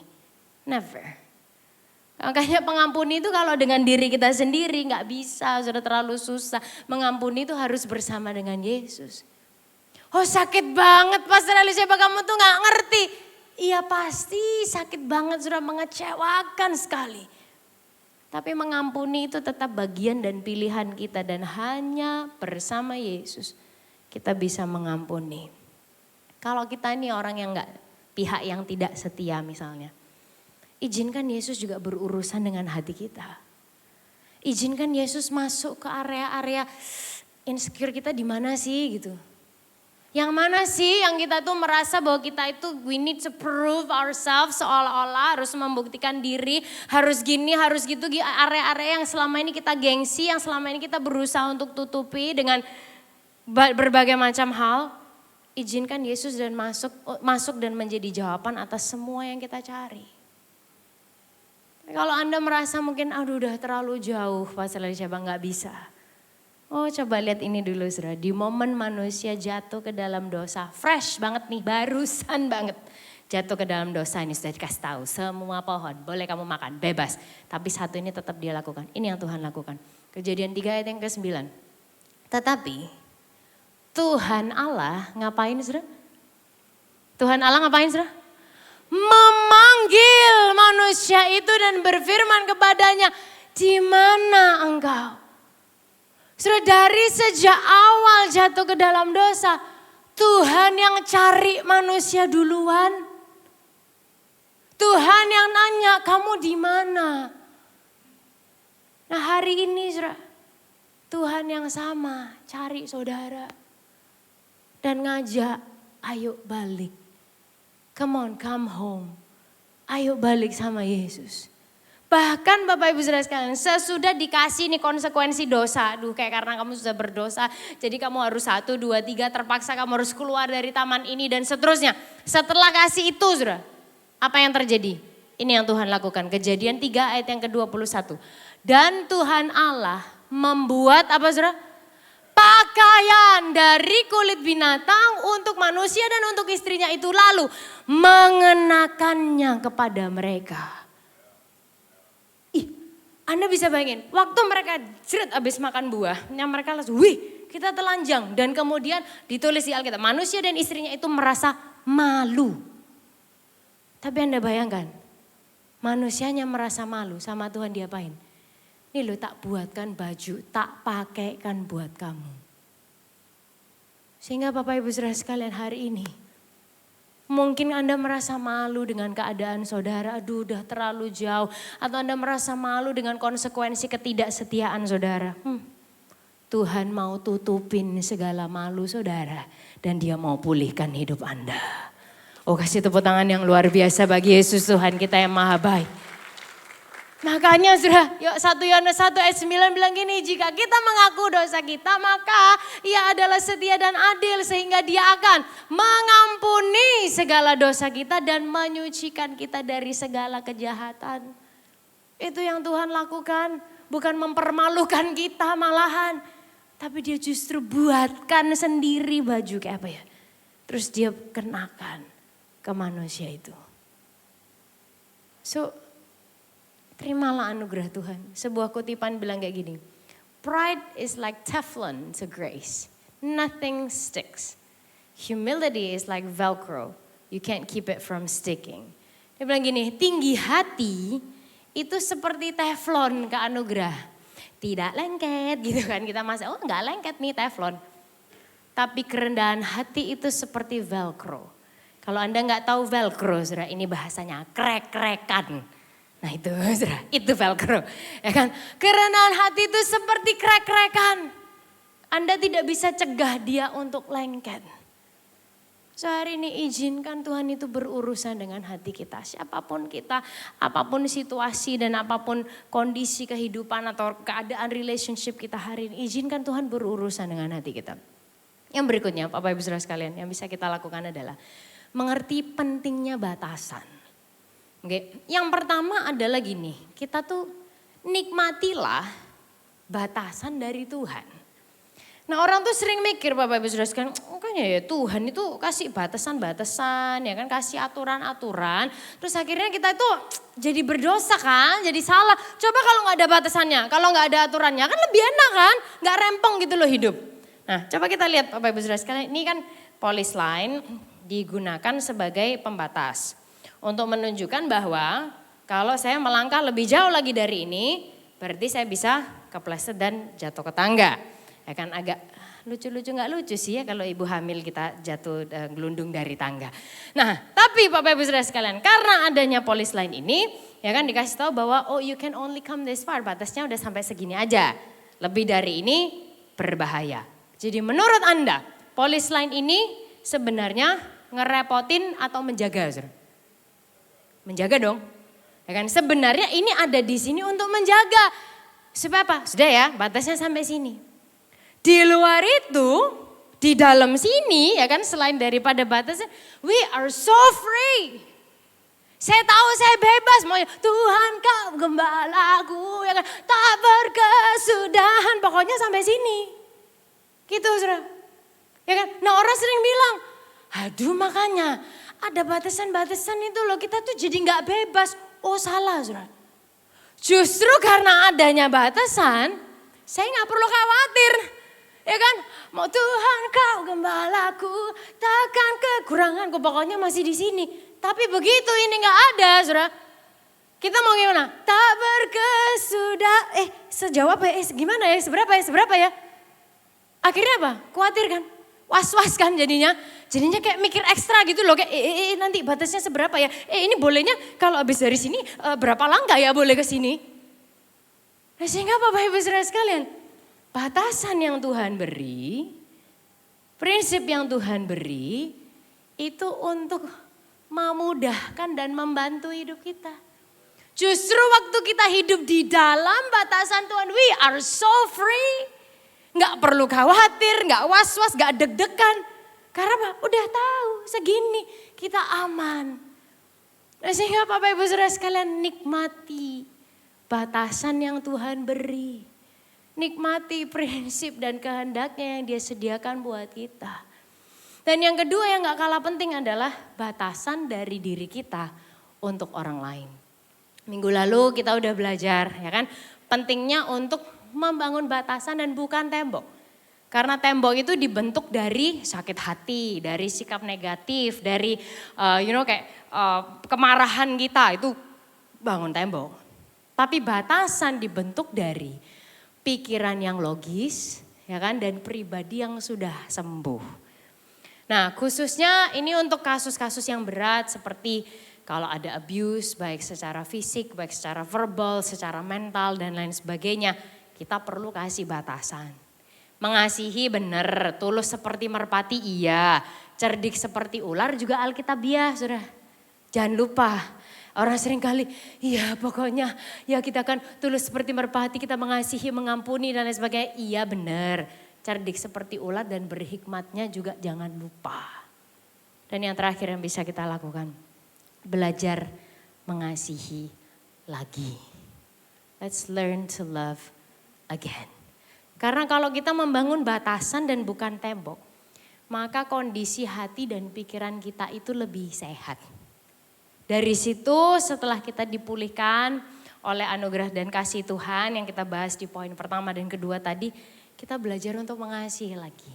Never. Makanya pengampuni itu kalau dengan diri kita sendiri nggak bisa, sudah terlalu susah. Mengampuni itu harus bersama dengan Yesus. Oh sakit banget Pastor Alicia, kamu tuh nggak ngerti. Iya pasti sakit banget, sudah mengecewakan sekali. Tapi mengampuni itu tetap bagian dan pilihan kita. Dan hanya bersama Yesus kita bisa mengampuni. Kalau kita ini orang yang nggak pihak yang tidak setia misalnya. Izinkan Yesus juga berurusan dengan hati kita. Izinkan Yesus masuk ke area-area insecure kita di mana sih gitu. Yang mana sih yang kita tuh merasa bahwa kita itu we need to prove ourselves seolah-olah harus membuktikan diri, harus gini, harus gitu, area-area yang selama ini kita gengsi, yang selama ini kita berusaha untuk tutupi dengan berbagai macam hal. Izinkan Yesus dan masuk dan menjadi jawaban atas semua yang kita cari. Kalau Anda merasa mungkin aduh udah terlalu jauh Pastor Elisha nggak bisa. Oh coba lihat ini dulu saudara, di momen manusia jatuh ke dalam dosa, fresh banget nih, barusan banget. Jatuh ke dalam dosa ini sudah dikasih tahu, semua pohon boleh kamu makan, bebas. Tapi satu ini tetap dia lakukan, ini yang Tuhan lakukan. Kejadian 3 ayat yang ke-9. Tetapi Tuhan Allah ngapain saudara? Tuhan Allah ngapain saudara? Memanggil manusia itu dan berfirman kepadanya, di mana engkau? Sudah dari sejak awal jatuh ke dalam dosa, Tuhan yang cari manusia duluan. Tuhan yang nanya, kamu di mana? Nah hari ini Tuhan yang sama cari saudara. Dan ngajak, ayo balik. Come on, come home. Ayo balik sama Yesus. Bahkan Bapak Ibu Saudara sekalian, sesudah dikasih nih konsekuensi dosa. Aduh kayak karena kamu sudah berdosa, jadi kamu harus 1, 2, 3 terpaksa kamu harus keluar dari taman ini dan seterusnya. Setelah kasih itu saudara, apa yang terjadi? Ini yang Tuhan lakukan. Kejadian 3 ayat yang ke-21. Dan Tuhan Allah membuat apa saudara? Pakaian dari kulit binatang untuk manusia dan untuk istrinya itu lalu mengenakannya kepada mereka. Anda bisa bayangin, waktu mereka habis makan buah, yang mereka langsung, wih kita telanjang. Dan kemudian ditulis di Alkitab, manusia dan istrinya itu merasa malu. Tapi Anda bayangkan, manusianya merasa malu, sama Tuhan diapain? Ini lo tak buatkan baju, tak pakaikan buat kamu. Sehingga Bapak Ibu Saudara sekalian hari ini, mungkin Anda merasa malu dengan keadaan saudara, aduh udah terlalu jauh. Atau Anda merasa malu dengan konsekuensi ketidaksetiaan saudara. Tuhan mau tutupin segala malu saudara. Dan dia mau pulihkan hidup Anda. Oh kasih tepuk tangan yang luar biasa bagi Yesus Tuhan kita yang maha baik. Makanya saudara, yuk 1 Yohanes 1 ayat 9 bilang gini, jika kita mengaku dosa kita maka ia adalah setia dan adil sehingga dia akan mengampuni segala dosa kita dan menyucikan kita dari segala kejahatan. Itu yang Tuhan lakukan, bukan mempermalukan kita malahan. Tapi dia justru buatkan sendiri baju kayak apa ya. Terus dia kenakan ke manusia itu. So, terimalah anugerah Tuhan. Sebuah kutipan bilang kayak gini. Pride is like Teflon to grace. Nothing sticks. Humility is like Velcro. You can't keep it from sticking. Dia bilang gini, tinggi hati itu seperti Teflon ke anugerah. Tidak lengket gitu kan. Kita masih, oh enggak lengket nih Teflon. Tapi kerendahan hati itu seperti Velcro. Kalau Anda enggak tahu Velcro, saudara, ini bahasanya krek-krekan. Nah itu Velcro, ya kan? Kerendahan hati itu seperti krek-krekan. Anda tidak bisa cegah dia untuk lengket. So hari ini izinkan Tuhan itu berurusan dengan hati kita. Siapapun kita, apapun situasi dan apapun kondisi kehidupan atau keadaan relationship kita hari ini. Izinkan Tuhan berurusan dengan hati kita. Yang berikutnya Bapak Ibu Saudara sekalian yang bisa kita lakukan adalah mengerti pentingnya batasan. Oke. Yang pertama adalah gini, kita tuh nikmatilah batasan dari Tuhan. Nah orang tuh sering mikir Bapak Ibu Saudara sekalian, makanya ya Tuhan itu kasih batasan-batasan, ya kan kasih aturan-aturan. Terus akhirnya kita itu jadi berdosa kan, jadi salah. Coba kalau nggak ada batasannya, kalau nggak ada aturannya kan lebih enak kan, nggak rempong gitu loh hidup. Nah coba kita lihat Bapak Ibu Saudara sekalian, ini kan police line digunakan sebagai pembatas. Untuk menunjukkan bahwa kalau saya melangkah lebih jauh lagi dari ini, berarti saya bisa kepleset dan jatuh ke tangga. Ya kan agak lucu-lucu nggak lucu sih ya kalau ibu hamil kita jatuh gelundung dari tangga. Nah, tapi Bapak Ibu Saudara sekalian, karena adanya polis lain ini, ya kan dikasih tahu bahwa oh you can only come this far, batasnya udah sampai segini aja. Lebih dari ini berbahaya. Jadi menurut Anda, polis lain ini sebenarnya ngerepotin atau menjaga? Saudara? Menjaga dong. Ya kan sebenarnya ini ada di sini untuk menjaga. Supaya apa? Sudah ya, batasnya sampai sini. Di luar itu, di dalam sini ya kan selain daripada batasnya, we are so free. Saya tahu saya bebas, mau Tuhan kau gembalaku, ya kan, tak berkesudahan, pokoknya sampai sini. Gitu saudara. Ya kan, nah orang sering bilang, aduh makanya ada batasan-batasan itu loh, kita tuh jadi gak bebas. Oh salah saudara. Justru karena adanya batasan, saya gak perlu khawatir. Ya kan, mau Tuhan kau gembalaku, takkan kekuranganku, pokoknya masih di sini. Tapi begitu ini nggak ada, saudara. Kita mau gimana? Tak berkesudah. Sejawab ya? Gimana ya? Seberapa ya? Akhirnya apa? Khawatir kan? Was-was kan jadinya. Jadinya kayak mikir ekstra gitu loh. Kayak nanti batasnya seberapa ya? Ini bolehnya kalau habis dari sini berapa langkah ya boleh ke sini? Nah sehingga Bapak Ibu Saudara sekalian, batasan yang Tuhan beri, prinsip yang Tuhan beri, itu untuk memudahkan dan membantu hidup kita. Justru waktu kita hidup di dalam batasan Tuhan, we are so free. Gak perlu khawatir, gak was-was, gak deg-degan. Karena apa? Udah tahu segini kita aman. Nah, sehingga Bapak Ibu Saudara sekalian nikmati batasan yang Tuhan beri. Nikmati prinsip dan kehendaknya yang dia sediakan buat kita. Dan yang kedua yang gak kalah penting adalah batasan dari diri kita untuk orang lain. Minggu lalu kita udah belajar ya kan. Pentingnya untuk membangun batasan dan bukan tembok. Karena tembok itu dibentuk dari sakit hati, dari sikap negatif, dari kemarahan kita itu bangun tembok. Tapi batasan dibentuk dari pikiran yang logis, ya kan, dan pribadi yang sudah sembuh. Nah, khususnya ini untuk kasus-kasus yang berat seperti kalau ada abuse, baik secara fisik, baik secara verbal, secara mental dan lain sebagainya, kita perlu kasih batasan. Mengasihi benar, tulus seperti merpati iya, cerdik seperti ular juga alkitabiah, saudara. Jangan lupa. Orang sering kali, iya pokoknya ya kita kan tulus seperti merpati, kita mengasihi, mengampuni dan lain sebagainya. Iya benar, cerdik seperti ular dan berhikmatnya juga jangan lupa. Dan yang terakhir yang bisa kita lakukan, belajar mengasihi lagi. Let's learn to love again. Karena kalau kita membangun batasan dan bukan tembok, maka kondisi hati dan pikiran kita itu lebih sehat. Dari situ setelah kita dipulihkan oleh anugerah dan kasih Tuhan yang kita bahas di poin pertama dan kedua tadi, kita belajar untuk mengasihi lagi.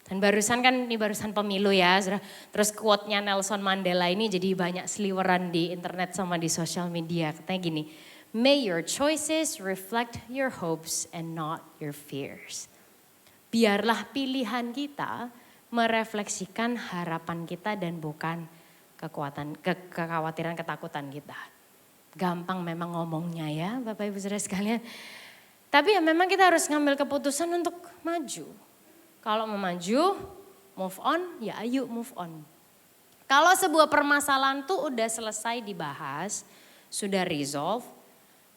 Dan barusan kan ini barusan pemilu ya, terus quote-nya Nelson Mandela ini jadi banyak seliweran di internet sama di sosial media. Katanya gini, may your choices reflect your hopes and not your fears. Biarlah pilihan kita merefleksikan harapan kita dan bukan kekhawatiran, ketakutan kita. Gampang memang ngomongnya ya Bapak Ibu Saudara sekalian. Tapi ya memang kita harus ngambil keputusan untuk maju. Kalau mau maju, move on, ya ayo move on. Kalau sebuah permasalahan tuh udah selesai dibahas, sudah resolve,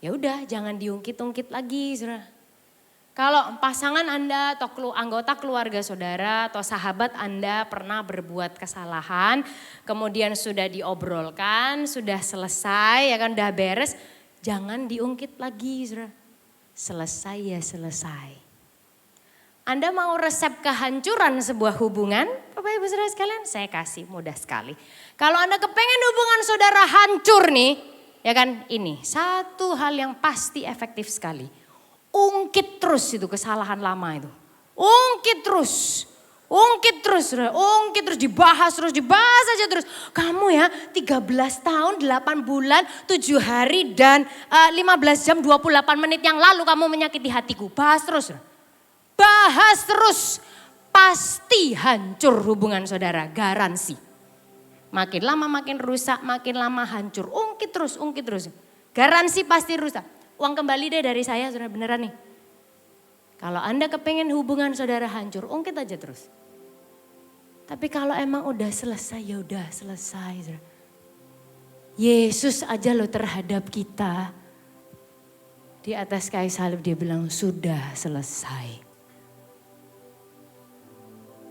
ya udah jangan diungkit-ungkit lagi saudara. Kalau pasangan Anda atau anggota keluarga saudara atau sahabat Anda pernah berbuat kesalahan, kemudian sudah diobrolkan, sudah selesai, ya kan udah beres, jangan diungkit lagi saudara. Selesai ya selesai. Anda mau resep kehancuran sebuah hubungan? Bapak Ibu Saudara sekalian, saya kasih mudah sekali. Kalau Anda kepengen hubungan saudara hancur nih, ya kan ini satu hal yang pasti efektif sekali. Ungkit terus itu kesalahan lama itu. Ungkit terus, dibahas aja terus. Kamu ya 13 tahun, 8 bulan, 7 hari dan 15 jam 28 menit yang lalu kamu menyakiti hatiku. Bahas terus. bahas terus, pasti hancur hubungan saudara, garansi. Makin lama makin rusak, makin lama hancur. Ungkit terus. Garansi pasti rusak. Uang kembali deh dari saya, saudara, beneran nih. Kalau Anda kepengen hubungan saudara hancur, ungkit aja terus. Tapi kalau emang udah selesai, ya udah selesai. Saudara. Yesus aja loh terhadap kita. Di atas kayu salib dia bilang sudah selesai.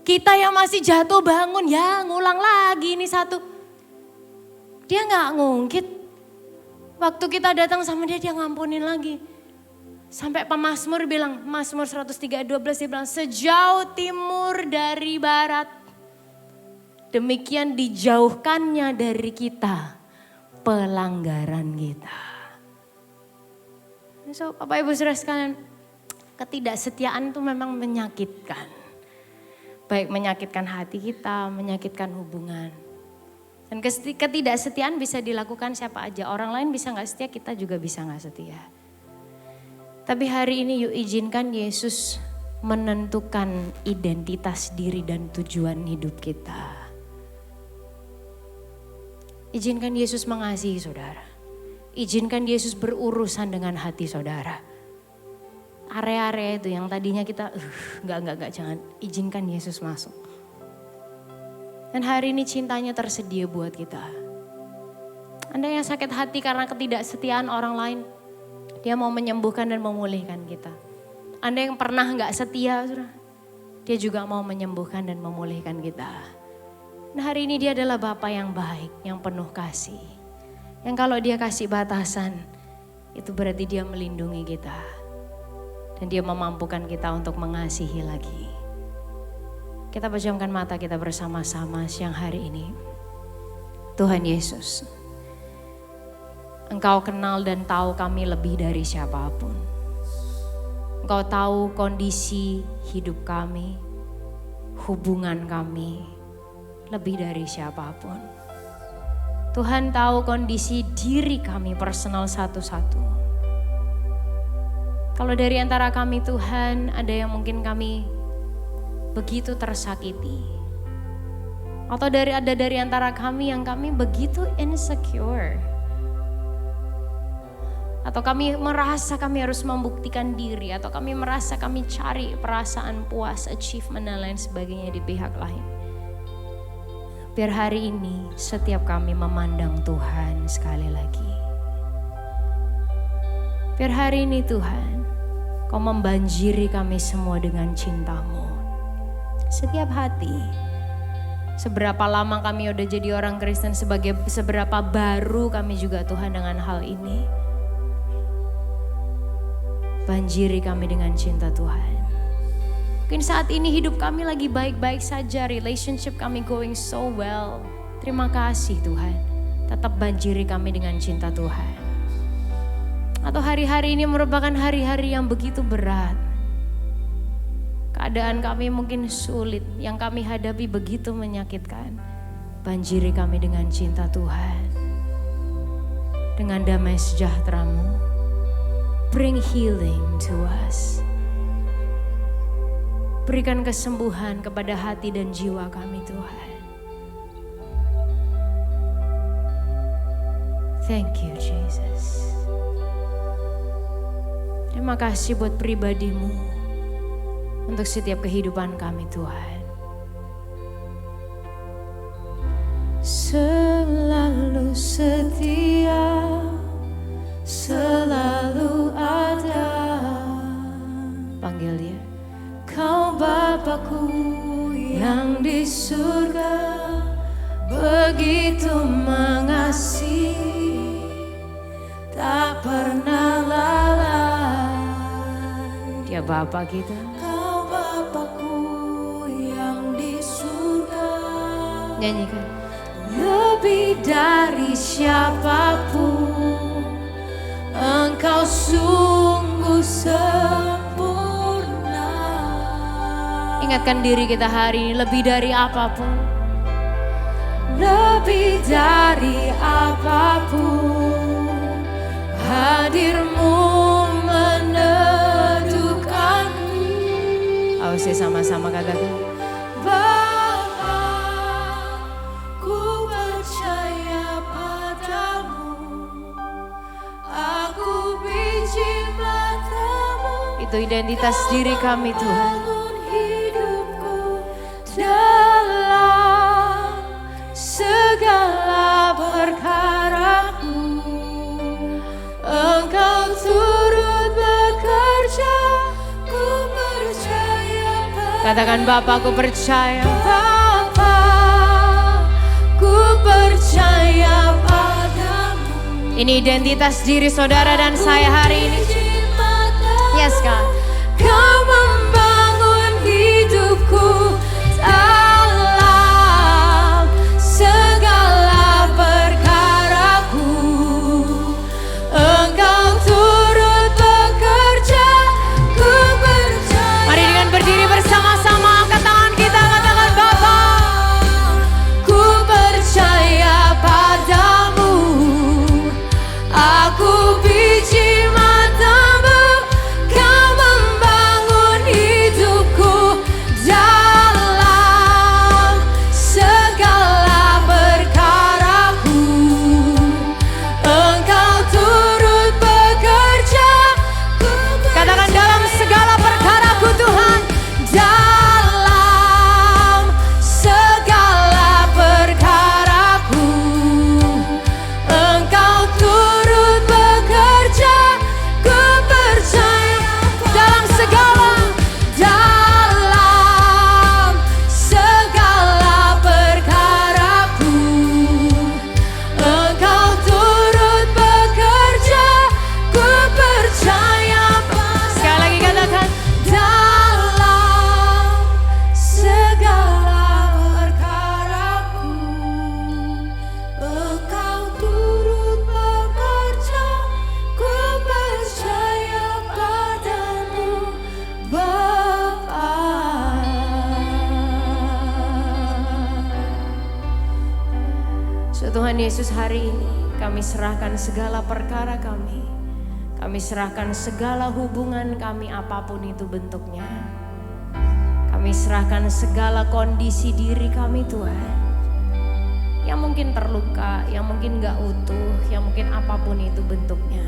Kita yang masih jatuh bangun, ya ngulang lagi ini satu. Dia gak ngungkit. Waktu kita datang sama dia ngampunin lagi. Sampai pemazmur bilang, Mazmur 103:12 dia bilang, sejauh timur dari barat. Demikian dijauhkannya dari kita pelanggaran kita. So Bapak Ibu Saudara sekalian, ketidaksetiaan itu memang menyakitkan. Baik menyakitkan hati kita, menyakitkan hubungan. Dan ketidaksetiaan bisa dilakukan siapa aja. Orang lain bisa gak setia, kita juga bisa gak setia. Tapi hari ini yuk izinkan Yesus menentukan identitas diri dan tujuan hidup kita. Izinkan Yesus mengasihi saudara. Izinkan Yesus berurusan dengan hati saudara. Area-area itu yang tadinya kita enggak, jangan, izinkan Yesus masuk. Dan hari ini cintanya tersedia buat kita. Anda yang sakit hati karena ketidaksetiaan orang lain, dia mau menyembuhkan dan memulihkan kita. Anda yang pernah enggak setia, dia juga mau menyembuhkan dan memulihkan kita. Nah hari ini dia adalah Bapa yang baik, yang penuh kasih. Yang kalau dia kasih batasan, itu berarti dia melindungi kita. Dan dia memampukan kita untuk mengasihi lagi. Kita pejamkan mata kita bersama-sama siang hari ini. Tuhan Yesus, Engkau kenal dan tahu kami lebih dari siapapun. Engkau tahu kondisi hidup kami, hubungan kami, lebih dari siapapun. Tuhan tahu kondisi diri kami personal satu-satu. Kalau dari antara kami Tuhan, ada yang mungkin kami begitu tersakiti. Atau ada dari antara kami yang kami begitu insecure. Atau kami merasa kami harus membuktikan diri. Atau kami merasa kami cari perasaan puas, achievement dan lain sebagainya di pihak lain. Biar hari ini setiap kami memandang Tuhan sekali lagi. Biar hari ini Tuhan, Kau membanjiri kami semua dengan cinta-Mu. Setiap hati, seberapa lama kami udah jadi orang Kristen, seberapa baru kami juga Tuhan dengan hal ini. Banjiri kami dengan cinta Tuhan. Mungkin saat ini hidup kami lagi baik-baik saja, relationship kami going so well. Terima kasih Tuhan, tetap banjiri kami dengan cinta Tuhan. Atau hari-hari ini merupakan hari-hari yang begitu berat. Keadaan kami mungkin sulit, yang kami hadapi begitu menyakitkan. Banjiri kami dengan cinta Tuhan. Dengan damai sejahtera-Mu. Bring healing to us. Berikan kesembuhan kepada hati dan jiwa kami Tuhan. Thank you Jesus. Terima kasih buat pribadi-Mu untuk setiap kehidupan kami Tuhan. Selalu setia, selalu ada. Panggil dia. Kau Bapakku yang di surga, begitu mengasihi, tak pernah lalai. Dia Bapa kita. Kau Bapakku yang di surga. Nyanyikan. Lebih dari siapapun, Engkau sungguh sempurna. Ingatkan diri kita hari ini, lebih dari apapun. Lebih dari apapun, hadir-Mu meneduhkanku. boleh sama-sama katakan.
Bapa, ku percaya padamu, aku biji matamu.
Itu identitas diri kami Tuhan.
Hidupku dalam segala perkaraku, Engkau turut bekerja, ku percaya padamu.
Katakan Bapa, aku percaya.
Bapa, ku percaya padamu.
Ini identitas diri saudara dan saya hari ini. Yes God.
Kau membangun hidupku dalam segala perkaraku, Engkau turut bekerja, ku percaya.
Mari dengan berdiri bersama-sama, angkat tangan kita, katakan Bapa,
ku percaya padamu, aku biji matamu, Kau membangun hidupku dalam segala perkaraku, Engkau turut bekerja,
katakan dalam segala perkaraku Tuhan.
dalam segala perkaraku, Engkau turut bekerja, ku percaya. Dalam segala perkaraku, Engkau turut bekerja, ku percaya.
Sekali lagi katakan.
Dalam segala perkaraku, Engkau turut bekerja, ku percaya padamu, Bapa.
So Tuhan Yesus, hari ini kami serahkan segala perkara kami. Kami serahkan segala hubungan kami apapun itu bentuknya. Kami serahkan segala kondisi diri kami Tuhan. Yang mungkin terluka, yang mungkin gak utuh, yang mungkin apapun itu bentuknya.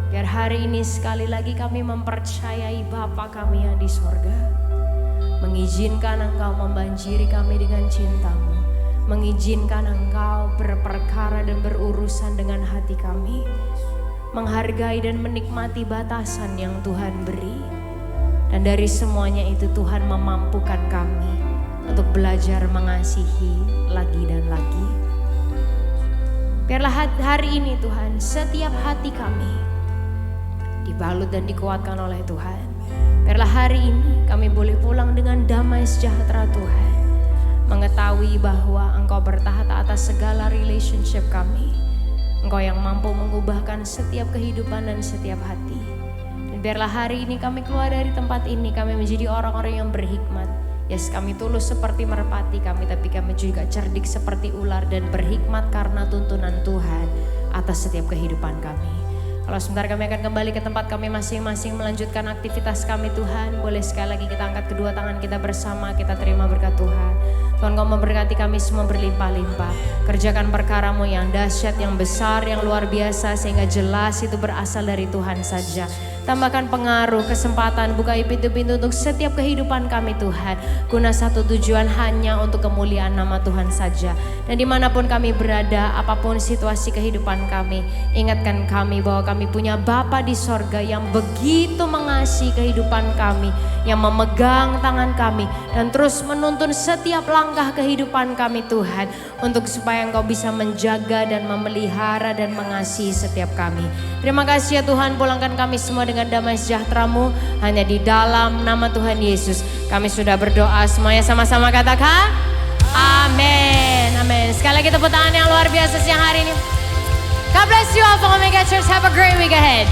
Biar hari ini sekali lagi kami mempercayai Bapa kami yang di sorga. Mengizinkan Engkau membanjiri kami dengan cinta-Mu. Mengizinkan Engkau berperkara dan berurusan dengan hati kami. Menghargai dan menikmati batasan yang Tuhan beri. Dan dari semuanya itu Tuhan memampukan kami untuk belajar mengasihi lagi dan lagi. Biarlah hari ini Tuhan, setiap hati kami dibalut dan dikuatkan oleh Tuhan. Biarlah hari ini kami boleh pulang dengan damai sejahtera Tuhan. Mengetahui bahwa Engkau bertahta atas segala relationship kami. Engkau yang mampu mengubahkan setiap kehidupan dan setiap hati. Dan biarlah hari ini kami keluar dari tempat ini, kami menjadi orang-orang yang berhikmat. Yes, kami tulus seperti merpati kami, tapi kami juga cerdik seperti ular dan berhikmat karena tuntunan Tuhan atas setiap kehidupan kami. Kalau sebentar kami akan kembali ke tempat kami masing-masing melanjutkan aktivitas kami Tuhan. Boleh sekali lagi kita angkat kedua tangan kita bersama, kita terima berkat Tuhan. Tuhan Kau memberkati kami semua berlimpah-limpah. Kerjakan perkara-Mu yang dahsyat, yang besar, yang luar biasa, sehingga jelas itu berasal dari Tuhan saja. Tambahkan pengaruh, kesempatan, buka pintu-pintu untuk setiap kehidupan kami Tuhan. Guna satu tujuan, hanya untuk kemuliaan nama Tuhan saja. Dan dimanapun kami berada, apapun situasi kehidupan kami, ingatkan kami bahwa kami punya Bapa di sorga yang begitu mengasihi kehidupan kami, yang memegang tangan kami dan terus menuntun setiap langkah kehidupan kami Tuhan, untuk supaya Engkau bisa menjaga dan memelihara dan mengasihi setiap kami. Terima kasih ya Tuhan, pulangkan kami semua dengan damai sejahtera-Mu hanya di dalam nama Tuhan Yesus. Kami sudah berdoa, semuanya sama-sama katakan amin. Amin. Sekali lagi tepuk tangan yang luar biasa siang hari ini. God bless you all from Omega Church. Have a great week ahead.